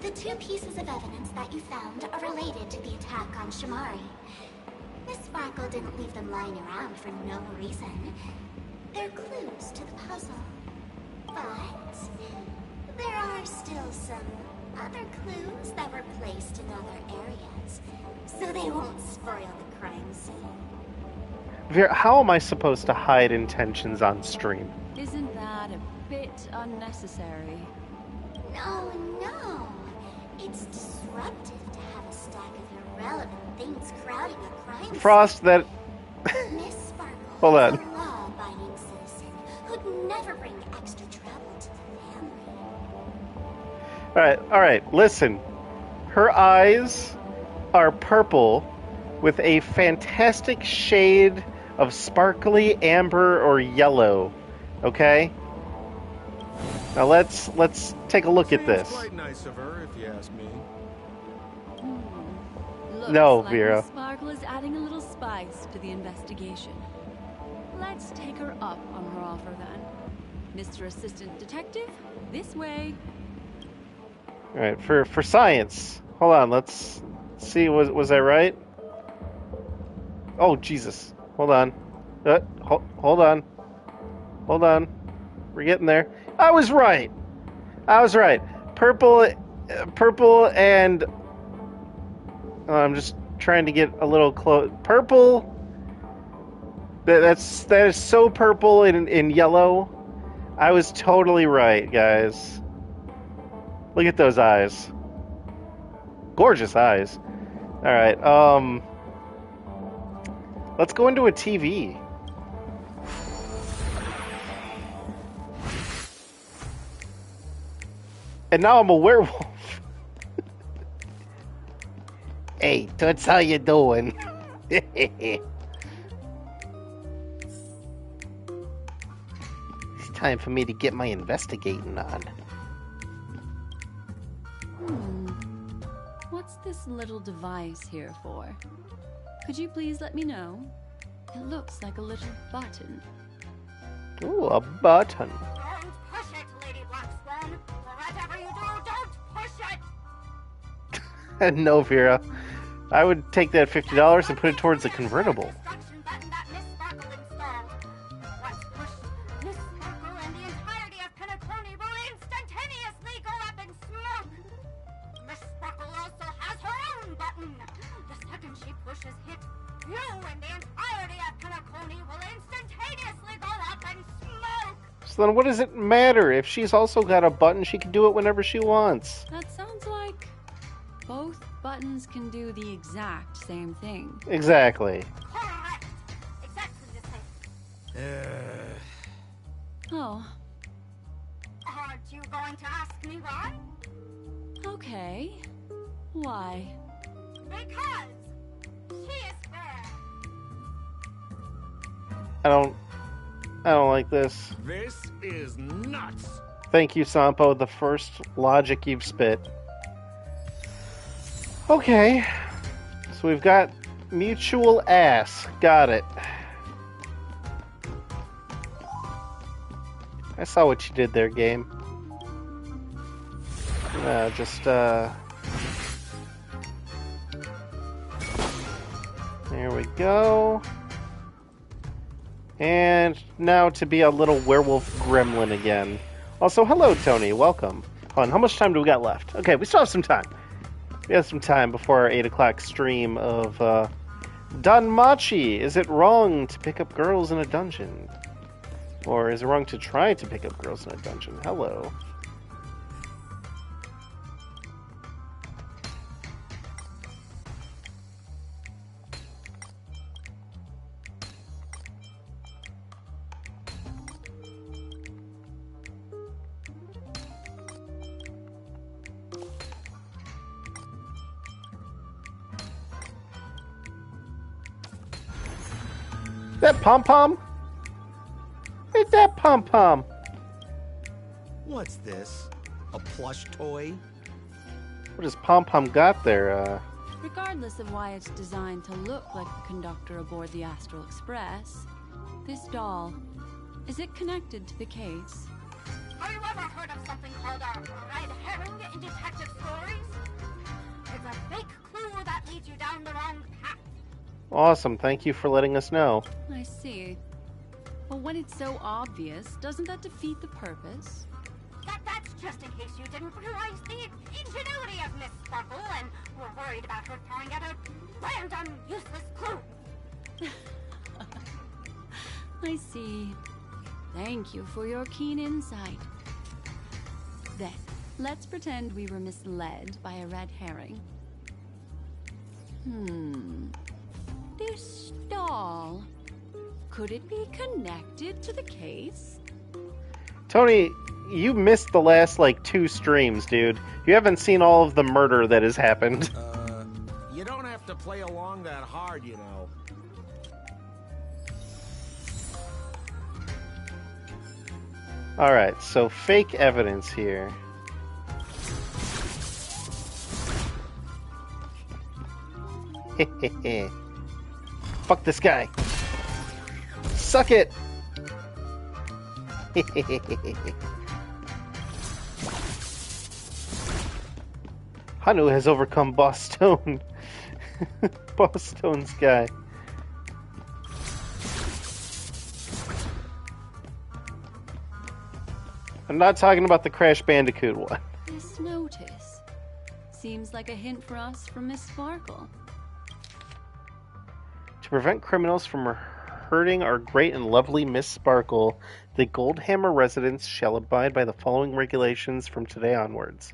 The two pieces of evidence that you found are related to the attack on Shamari. Miss Sparkle didn't leave them lying around for no reason. They're clues to the puzzle. But there are still some other clues that were placed in other areas, so they won't spoil the crime scene. Vera, how am I supposed to hide intentions on stream? Isn't that a bit unnecessary? No. It's disruptive to have a stack of irrelevant things crowding a crime Frost, that... Miss Sparkle Hold on. is a law-abiding citizen who'd never bring extra trouble to the family. Alright, listen. Her eyes are purple with a fantastic shade of sparkly amber or yellow. Okay? Now let's take a look at this. Quite nice of her, if you ask me. Looks No, like Vera. Miss Sparkle is adding a little spice to the investigation. Let's take her up on her offer then. Mr. Assistant Detective, this way. Alright, for science. Hold on, let's see, was I right? Oh, Jesus. Hold on. Hold on. Hold on. We're getting there. I was right. Purple and... I'm just trying to get a little close. Purple... That is so purple and yellow. I was totally right, guys. Look at those eyes. Gorgeous eyes. Alright, let's go into a TV. And now I'm a werewolf. Hey, Toots, how you doing? It's time for me to get my investigating on. What's this little device here for? Could you please let me know? It looks like a little button. Ooh, a button. Don't push it, Lady Black Swan. Whatever you do, don't push it. No, Vera. I would take that $50 and put it towards the convertible. Destruction button that Miss Sparkle installed. Once pushed, Miss Sparkle and the entirety of Penacony will instantaneously go up in smoke. Miss Sparkle also has her own button. The second she pushes hit, you and the entirety of Penacony will instantaneously go up in smoke. So then what does it matter? If she's also got a button, she can do it whenever she wants. That sounds like both buttons can do the exact same thing. Exactly. Correct. Exactly the same. Oh, Aren't you going to ask me why? Okay. Why? Because she is fair. I don't like this. This is nuts. Thank you, Sampo. The first logic you've spit. Okay. So we've got mutual ass. Got it. I saw what you did there, game. There we go. And now to be a little werewolf gremlin again. Also, hello, Tony. Welcome. Hold on, how much time do we got left? Okay, we still have some time. We have some time before our 8 o'clock stream of Danmachi. Is it wrong to pick up girls in a dungeon? Or is it wrong to try to pick up girls in a dungeon? Hello. That pom-pom? Where's that pom-pom? What's this? A plush toy? What has pom-pom got there? Regardless of why it's designed to look like the conductor aboard the Astral Express, this doll, is it connected to the case? Have you ever heard of something called a red herring in detective stories? It's a fake clue that leads you down the wrong path. Awesome, thank you for letting us know. I see. Well, when it's so obvious, doesn't that defeat the purpose? That's just in case you didn't realize the ingenuity of Miss Sparkle and were worried about her throwing out a random, useless clue. I see. Thank you for your keen insight. Then, let's pretend we were misled by a red herring. This doll, could it be connected to the case? Tony, you missed the last, 2 streams, dude. You haven't seen all of the murder that has happened. You don't have to play along that hard, you know. Alright, so fake evidence here. Fuck this guy. Suck it! Hanu has overcome Boss Stone. Boss Stone's guy. I'm not talking about the Crash Bandicoot one. This notice seems like a hint for us from Miss Sparkle. To prevent criminals from hurting our great and lovely Miss Sparkle, the Goldhammer residents shall abide by the following regulations from today onwards.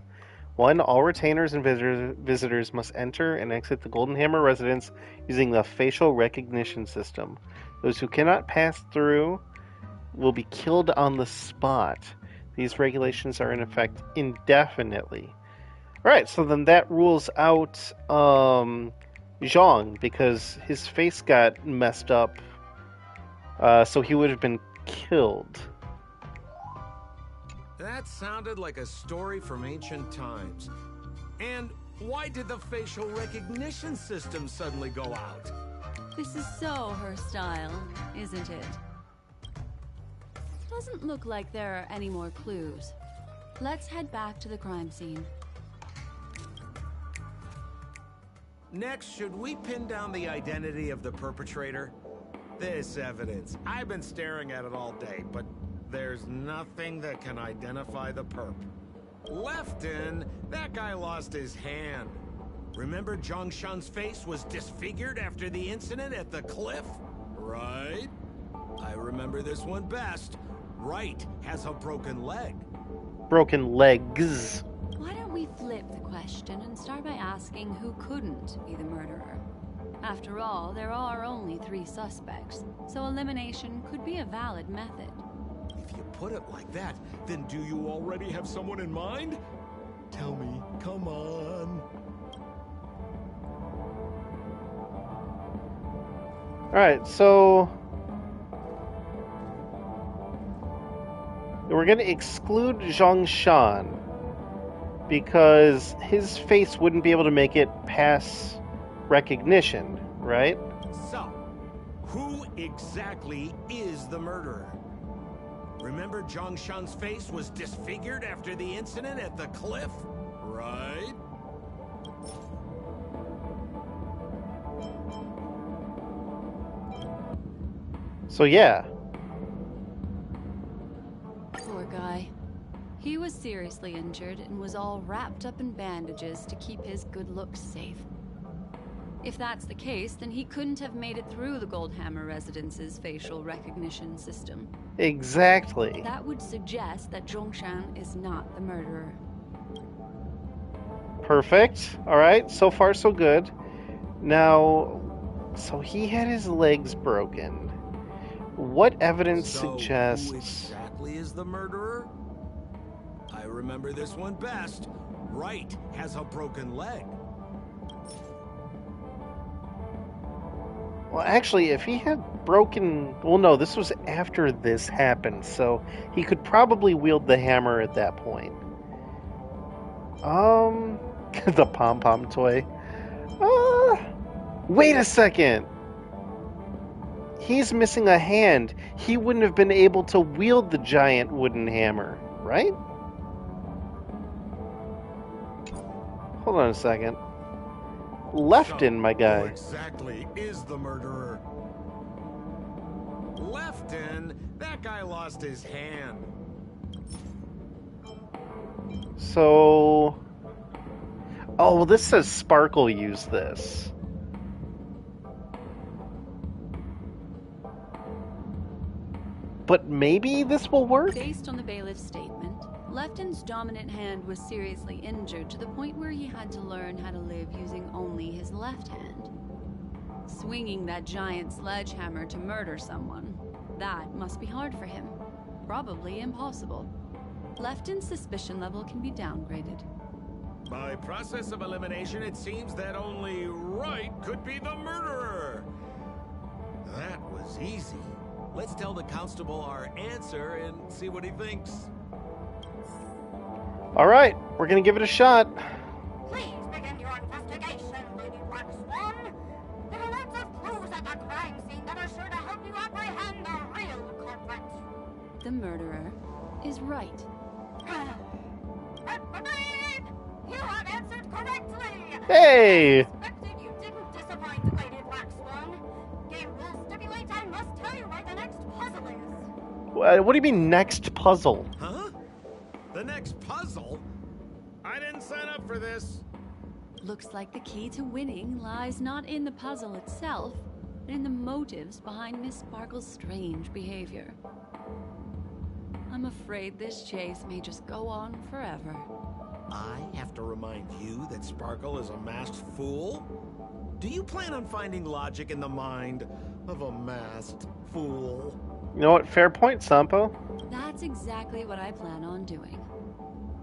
1. All retainers and visitors must enter and exit the Goldenhammer residence using the facial recognition system. Those who cannot pass through will be killed on the spot. These regulations are in effect indefinitely. Alright, so then that rules out Zhang, because his face got messed up, so he would have been killed. That sounded like a story from ancient times. And why did the facial recognition system suddenly go out? This is so her style, isn't it? Doesn't look like there are any more clues. Let's head back to the crime scene. Next, should we pin down the identity of the perpetrator? This evidence, I've been staring at it all day, but there's nothing that can identify the perp. Lefton, that guy lost his hand. Remember Zhongshan's face was disfigured after the incident at the cliff? Right? I remember this one best. Right has a broken leg. Broken legs. Why don't we flip the question and start by asking who couldn't be the murderer? After all, there are only 3 suspects, so elimination could be a valid method. If you put it like that, then do you already have someone in mind? Tell me, come on. Alright, so we're going to exclude Zhongshan because his face wouldn't be able to make it pass recognition, right? So, who exactly is the murderer? Remember Zhongshan's face was disfigured after the incident at the cliff, right? So yeah. Poor guy. He was seriously injured and was all wrapped up in bandages to keep his good looks safe. If that's the case, then he couldn't have made it through the Goldhammer Residence's facial recognition system. Exactly. That would suggest that Zhongshan is not the murderer. Perfect. Alright, so far so good. Now, so he had his legs broken. What evidence suggests... Who exactly is the murderer? I remember this one best. Wright has a broken leg. Well, actually, if he had broken... Well, no, this was after this happened, so he could probably wield the hammer at that point. The pom-pom toy. Wait a second! He's missing a hand. He wouldn't have been able to wield the giant wooden hammer, right? Hold on a second. Lefton, my guy. Who exactly is the murderer? Lefton? That guy lost his hand. So... Oh, well, this says Sparkle used this. But maybe this will work? Based on the bailiff's statement, Lefton's dominant hand was seriously injured to the point where he had to learn how to live using only his left hand. Swinging that giant sledgehammer to murder someone, that must be hard for him. Probably impossible. Lefton's suspicion level can be downgraded. By process of elimination, it seems that only Wright could be the murderer. That was easy. Let's tell the constable our answer and see what he thinks. Alright, we're gonna give it a shot. Please begin your investigation, Lady Black Swan. There are lots of clues at the crime scene that are sure to help you apprehend the real culprit. The murderer is Wright. You have answered correctly! Hey! I expected you didn't disappoint, Lady Black Swan. Game rules stipulate I must tell you where the next puzzle is. What do you mean, next puzzle? Huh? The next puzzle? I didn't sign up for this. Looks like the key to winning lies not in the puzzle itself, but in the motives behind Miss Sparkle's strange behavior. I'm afraid this chase may just go on forever. I have to remind you that Sparkle is a masked fool? Do you plan on finding logic in the mind of a masked fool? You know what? Fair point, Sampo. That's exactly what I plan on doing.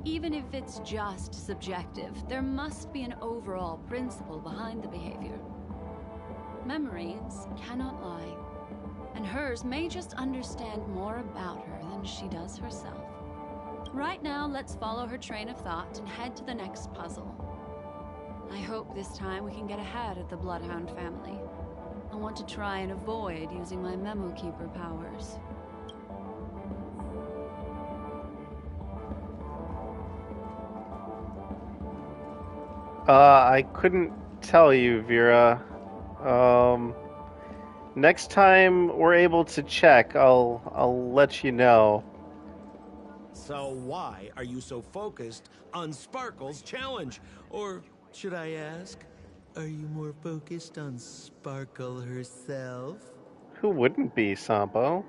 Even if it's just subjective, there must be an overall principle behind the behavior. Memories cannot lie, and hers may just understand more about her than she does herself. Right now, let's follow her train of thought and head to the next puzzle. I hope this time we can get ahead of the Bloodhound family. I want to try and avoid using my Memo Keeper powers. I couldn't tell you, Vera. Next time we're able to check, I'll let you know. So why are you so focused on Sparkle's challenge? Or should I ask, are you more focused on Sparkle herself? Who wouldn't be, Sampo?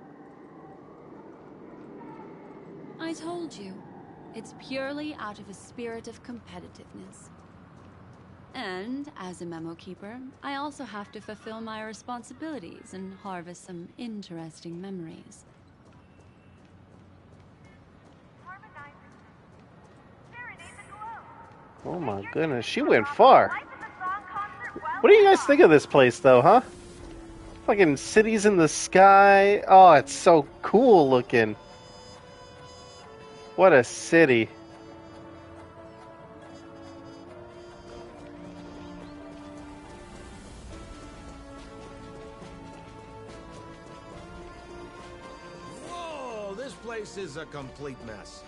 I told you, it's purely out of a spirit of competitiveness. And as a Memo Keeper, I also have to fulfill my responsibilities and harvest some interesting memories. Oh my goodness, she went far. What do you guys think of this place, though, huh? Fucking cities in the sky. Oh, it's so cool looking. What a city. Whoa, this place is a complete mess.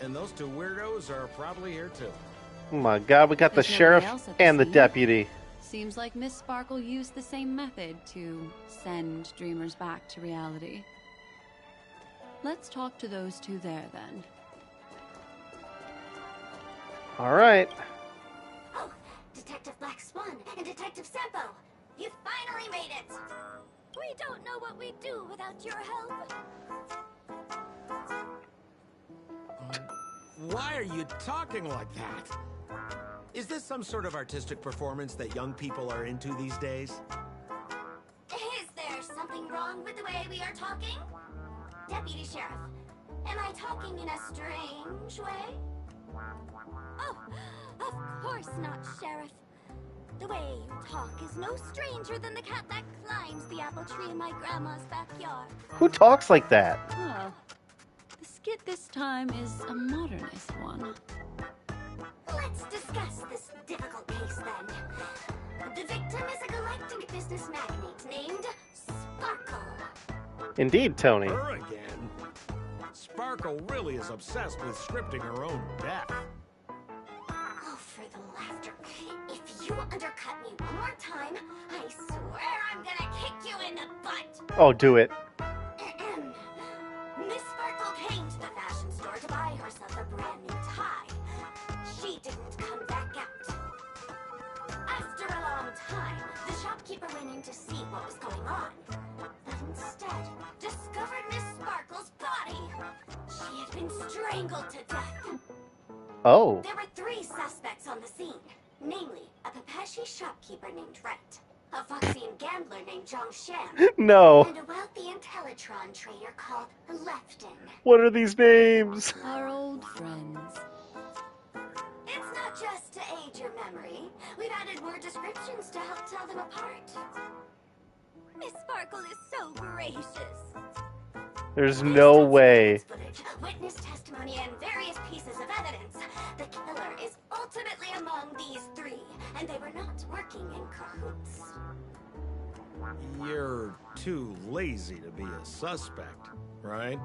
And those two weirdos are probably here too. Oh my god, we got the There's nobody sheriff else at the and the scene. deputy. Seems like Miss Sparkle used the same method to send dreamers back to reality. Let's talk to those two there, then. Alright. Oh, Detective Black Swan and Detective Sampo, you finally made it! We don't know what we'd do without your help. Why are you talking like that? Is this some sort of artistic performance that young people are into these days? Is there something wrong with the way we are talking? Deputy Sheriff, am I talking in a strange way? Oh, of course not, Sheriff. The way you talk is no stranger than the cat that climbs the apple tree in my grandma's backyard. Who talks like that? Well, the skit this time is a modernist one. Let's discuss this difficult case then. The victim is a galactic business magnate named Sparkle. Indeed, Tony. Her again? Sparkle really is obsessed with scripting her own death. Oh, for the laughter. If you undercut me one more time, I swear I'm gonna kick you in the butt. Oh, do it. Miss Sparkle came to the fashion store to buy herself a brand new tie. She didn't come back out. After a long time, the shopkeeper went in to see what was going on, but instead discovered Miss Sparkle's body. She had been strangled to death. Oh. There were 3 suspects on the scene, namely a Papashi shopkeeper named Wright, a Foxian gambler named Zhang Shan, No. and a wealthy Intellitron trader called Lefton. What are these names? Our old friends. It's not just to aid your memory. We've added more descriptions to help tell them apart. Miss Sparkle is so gracious. There's no way. Footage, witness testimony, and various pieces of evidence. The killer is ultimately among these 3, and they were not working in cahoots. You're too lazy to be a suspect, right?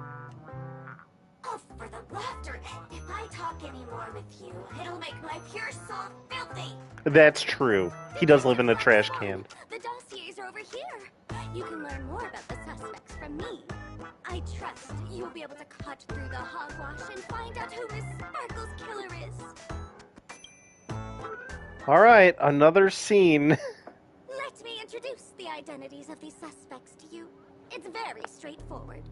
Oh, for the laughter! If I talk any more with you, it'll make my pure soul filthy. That's true. He does live in a trash can. The dossiers are over here. You can learn more about the suspects from me. I trust you'll be able to cut through the hogwash and find out who Miss Sparkle's killer is. Alright, another scene. Let me introduce the identities of these suspects to you. It's very straightforward.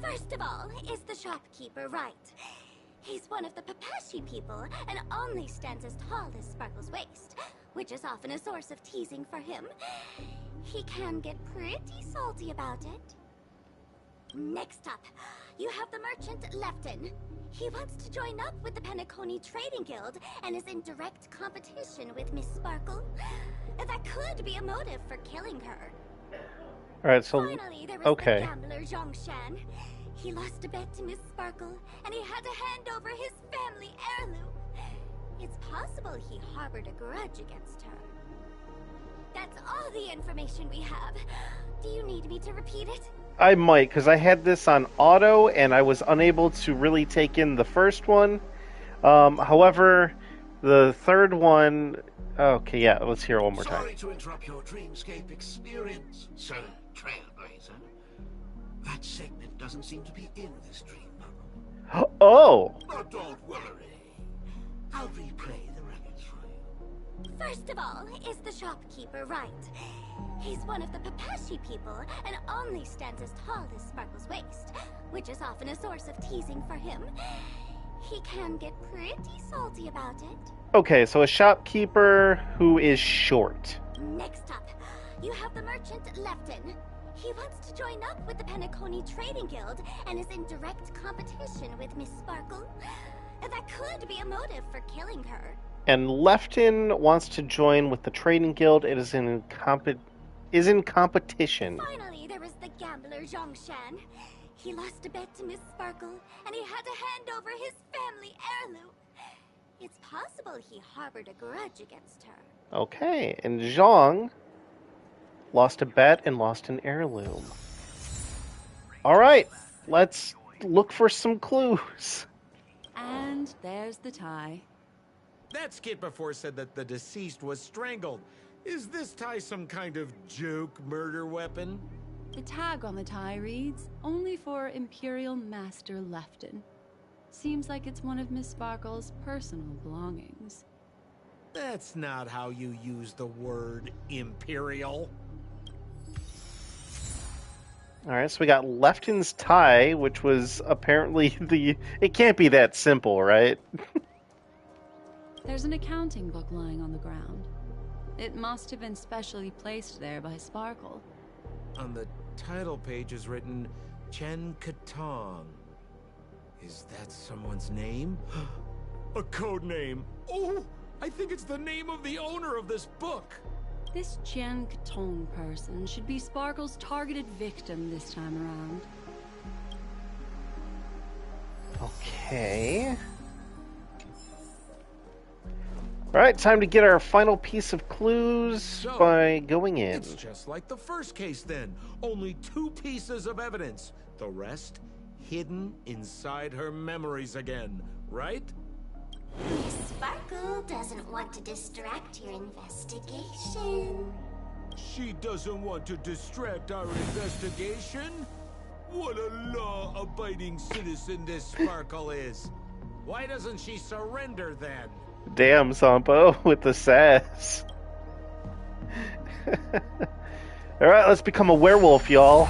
First of all is the shopkeeper, Wright. He's one of the Papashi people and only stands as tall as Sparkle's waist, which is often a source of teasing for him. He can get pretty salty about it. Next up, you have the merchant Lefton. He wants to join up with the Penacony Trading Guild and is in direct competition with Miss Sparkle. That could be a motive for killing her. Alright, so... Finally, there was okay. the gambler Zhang Shan. He lost a bet to Miss Sparkle, and he had to hand over his family heirloom. It's possible he harbored a grudge against her. That's all the information we have. Do you need me to repeat it? I might, because I had this on auto, and I was unable to really take in the first one. However, the third one... Okay, yeah, let's hear it one more time. Sorry to interrupt your dreamscape experience, Sir Trailblazer. That segment doesn't seem to be in this dream bubble. Oh! But don't worry. I'll replay the records for you. First of all is the shopkeeper, Wright. He's one of the Papashi people and only stands as tall as Sparkle's waist, which is often a source of teasing for him. He can get pretty salty about it. Okay, so a shopkeeper who is short. Next up, you have the merchant Lefton. He wants to join up with the Penacony Trading Guild and is in direct competition with Miss Sparkle. That could be a motive for killing her. And Lefton wants to join with the trading guild. It is in competition. Finally, there was the gambler Zhongshan. He lost a bet to Miss Sparkle, and he had to hand over his family heirloom. It's possible he harbored a grudge against her. Okay, and Zhong lost a bet and lost an heirloom. Alright, let's look for some clues. And there's the tie. That skit before said that the deceased was strangled. Is this tie some kind of joke murder weapon? The tag on the tie reads, "Only for Imperial Master Lefton." Seems like it's one of Miss Sparkle's personal belongings. That's not how you use the word imperial. Alright, so we got Lefton's tie, which was apparently it can't be that simple, right? There's an accounting book lying on the ground. It must have been specially placed there by Sparkle. On the title page is written Chen Katong. Is that someone's name? A code name. Oh, I think it's the name of the owner of this book. This Jian Katong person should be Sparkle's targeted victim this time around. Okay. Alright, time to get our final piece of clues by going in. It's just like the first case then. Only 2 pieces of evidence. The rest hidden inside her memories again, right? Miss Sparkle doesn't want to distract your investigation. She doesn't want to distract our investigation? What a law-abiding citizen this Sparkle is. Why doesn't she surrender then? Damn, Sampo, with the sass. Alright, let's become a werewolf, y'all.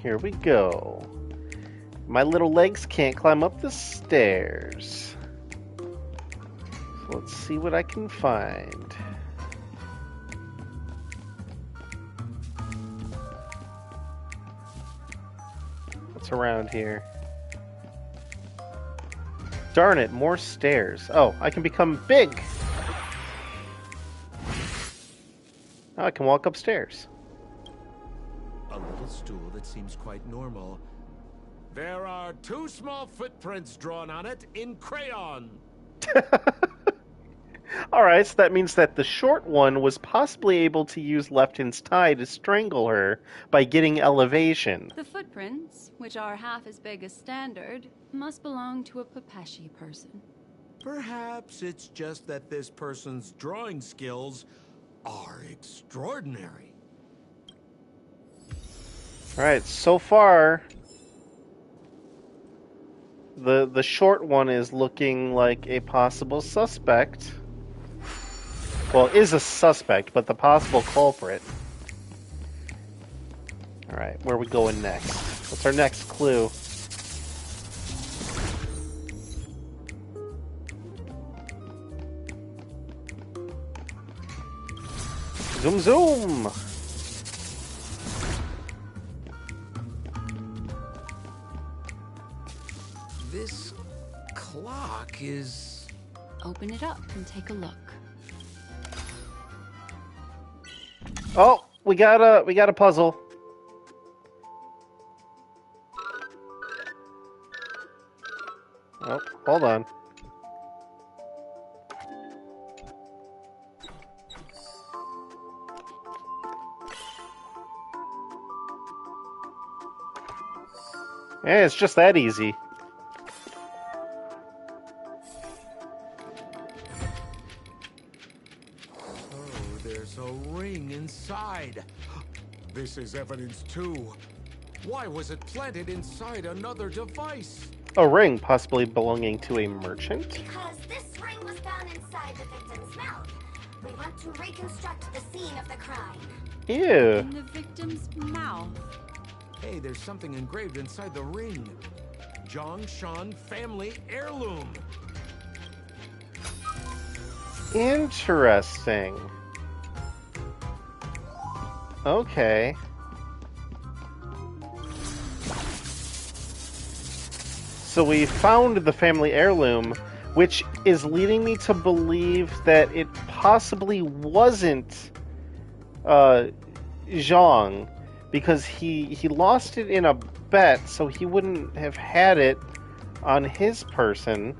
Here we go. My little legs can't climb up the stairs. So let's see what I can find. What's around here? Darn it, more stairs. Oh, I can become big. Now I can walk upstairs. A little stool that seems quite normal. There are 2 small footprints drawn on it in crayon. Alright, so that means that the short one was possibly able to use Lefton's tie to strangle her by getting elevation. The footprints, which are half as big as standard, must belong to a Pepeshi person. Perhaps it's just that this person's drawing skills are extraordinary. Alright, so far the short one is looking like a possible suspect. Well, is a suspect, but the possible culprit. Alright, where are we going next? What's our next clue? Zoom zoom! This clock is... Open it up and take a look. Oh, we got a puzzle. Oh, hold on. Yeah, it's just that easy. Oh, there's a ring inside. This is evidence too. Why was it planted inside another device? A ring possibly belonging to a merchant? Because this ring was found inside the victim's mouth. We want to reconstruct the scene of the crime. Ew. In the victim's mouth. Hey, there's something engraved inside the ring. Zhongshan family heirloom. Interesting. Okay. So we found the family heirloom, which is leading me to believe that it possibly wasn't Zhang, because he lost it in a bet, so he wouldn't have had it on his person.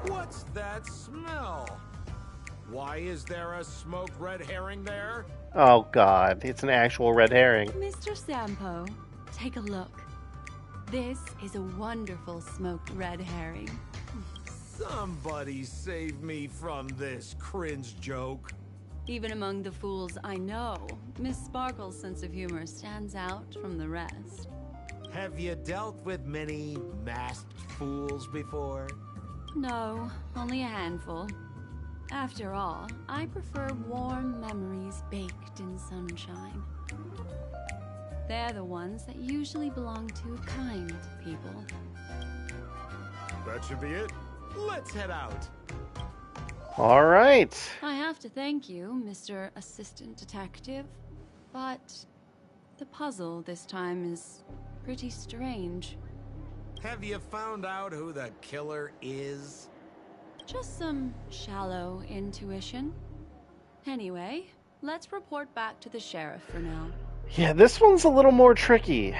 What's that smell? Why is there a smoked red herring there? Oh god, it's an actual red herring. Mr. Sampo, take a look. This is a wonderful smoked red herring. Somebody save me from this cringe joke. Even among the fools I know, Miss Sparkle's sense of humor stands out from the rest. Have you dealt with many masked fools before? No, only a handful. After all, I prefer warm memories baked in sunshine. They're the ones that usually belong to kind people. That should be it. Let's head out. All right. I have to thank you, Mr. Assistant Detective, but the puzzle this time is pretty strange. Have you found out who the killer is? Just some shallow intuition. Anyway, let's report back to the sheriff for now. Yeah, this one's a little more tricky.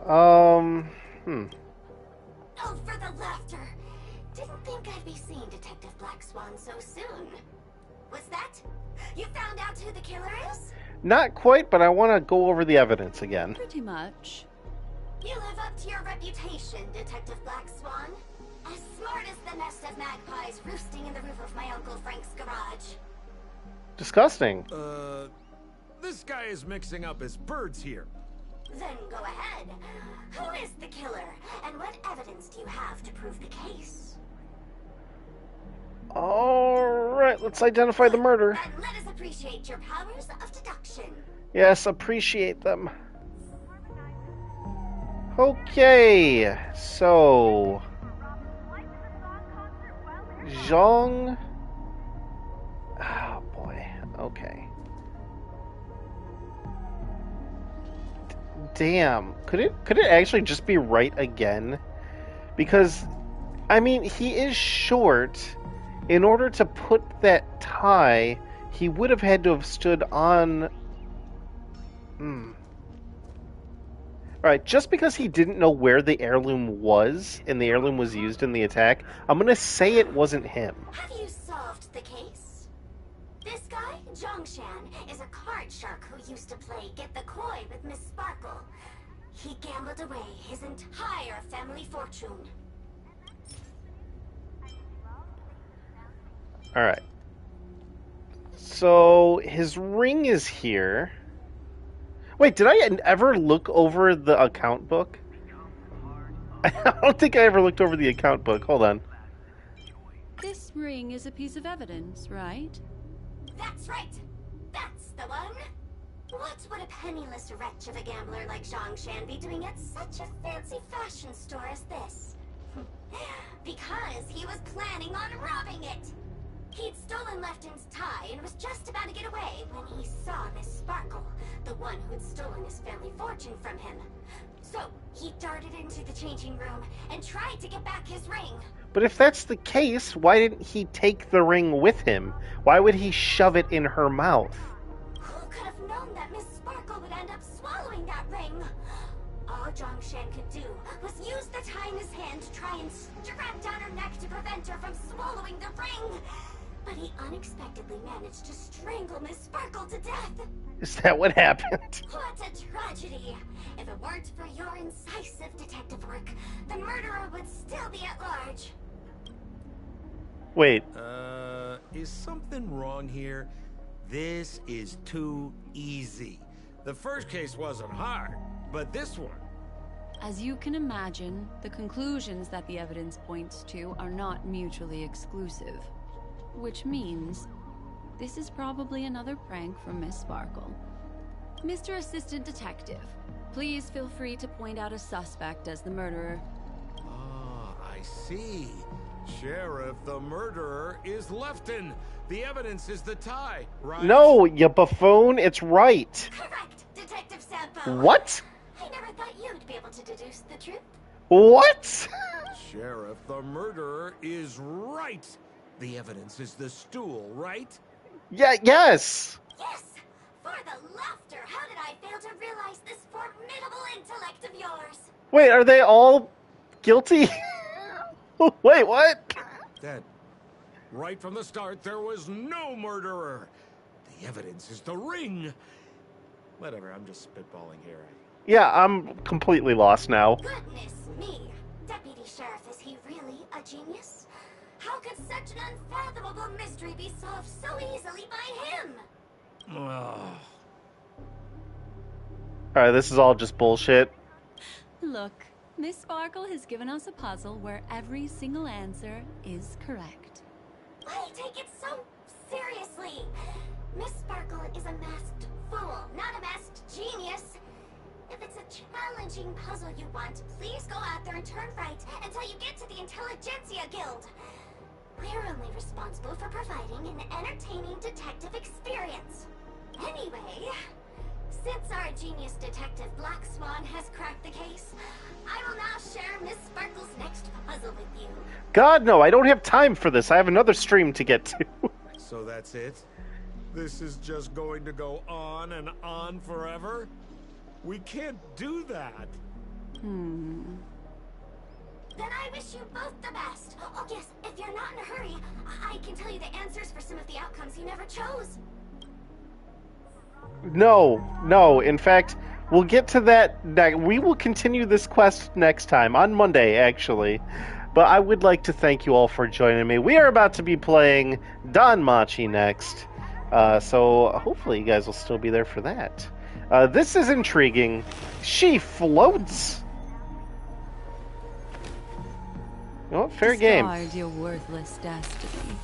Oh, for the laughter. Didn't think I'd be seeing Detective Black Swan so soon. Was that? You found out who the killer is? Not quite, but I want to go over the evidence again. Pretty much. You live up to your reputation, Detective Black Swan. As smart as the nest of magpies roosting in the roof of my Uncle Frank's garage. Disgusting. This guy is mixing up his birds here. Then go ahead. Who is the killer, and what evidence do you have to prove the case? Alright, let's identify the murder. And let us appreciate your powers of deduction. Yes, appreciate them. Okay, so... Zhang... Oh boy, okay. Damn, could it actually just be right again? Because, I mean, he is short. In order to put that tie, he would have had to have stood on... Alright, just because he didn't know where the heirloom was, and the heirloom was used in the attack, I'm gonna say it wasn't him. Have you solved the case? This guy, Zhongshan, is a card shark who used to play Get the Koi with Miss Sparkle. He gambled away his entire family fortune. Alright. So, his ring is here. Wait, did I ever look over the account book? I don't think I ever looked over the account book. Hold on. This ring is a piece of evidence, right? That's right. That's the one. What would a penniless wretch of a gambler like Zhongshan be doing at such a fancy fashion store as this? Because he was planning on robbing it. He'd stolen Lefton's tie and was just about to get away when he saw Miss Sparkle, the one who'd stolen his family fortune from him. So he darted into the changing room and tried to get back his ring. But if that's the case, why didn't he take the ring with him? Why would he shove it in her mouth? Who could have known that Miss Sparkle would end up swallowing that ring? All Zhongshan could do was use the tie in his hand to try and strap down her neck to prevent her from swallowing the ring. But he unexpectedly managed to strangle Miss Sparkle to death. Is that what happened? What a tragedy! If it weren't for your incisive detective work, the murderer would still be at large. Wait. Is something wrong here? This is too easy. The first case wasn't hard, but this one... As you can imagine, the conclusions that the evidence points to are not mutually exclusive. Which means, this is probably another prank from Miss Sparkle. Mr. Assistant Detective, please feel free to point out a suspect as the murderer. Ah, I see. Sheriff, the murderer is Lefton. The evidence is the tie, right? No, you buffoon, it's right. Correct, Sampo. What? I never thought you'd be able to deduce the truth. What? Sheriff, the murderer is right. The evidence is the stool, right? Yeah, yes. Yes! For the laughter, how did I fail to realize this formidable intellect of yours? Wait, are they all guilty? Wait, what? That right from the start, there was no murderer. The evidence is the ring. Whatever, I'm just spitballing here. Yeah, I'm completely lost now. Goodness me! Deputy Sheriff, is he really a genius? How could such an unfathomable mystery be solved so easily by him? Alright, this is all just bullshit. Look, Miss Sparkle has given us a puzzle where every single answer is correct. Why take it so seriously? Miss Sparkle is a masked fool, not a masked genius. If it's a challenging puzzle you want, please go out there and turn right until you get to the Intelligentsia Guild. We're only responsible for providing an entertaining detective experience. Anyway, since our genius detective Black Swan has cracked the case, I will now share Miss Sparkle's next puzzle with you. God, no, I don't have time for this. I have another stream to get to. So that's it? This is just going to go on and on forever? We can't do that. Then I wish you both the best. Oh yes, if you're not in a hurry, I can tell you the answers for some of the outcomes you never chose. No. In fact, we'll get to that. We will continue this quest next time, on Monday, actually. But I would like to thank you all for joining me. We are about to be playing Don Machi next. So hopefully you guys will still be there for that. This is intriguing. She floats. You know what? Fair game. Discard your worthless destiny.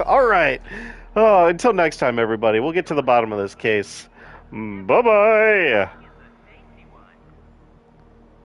All right. Until next time, everybody. We'll get to the bottom of this case. Bye-bye.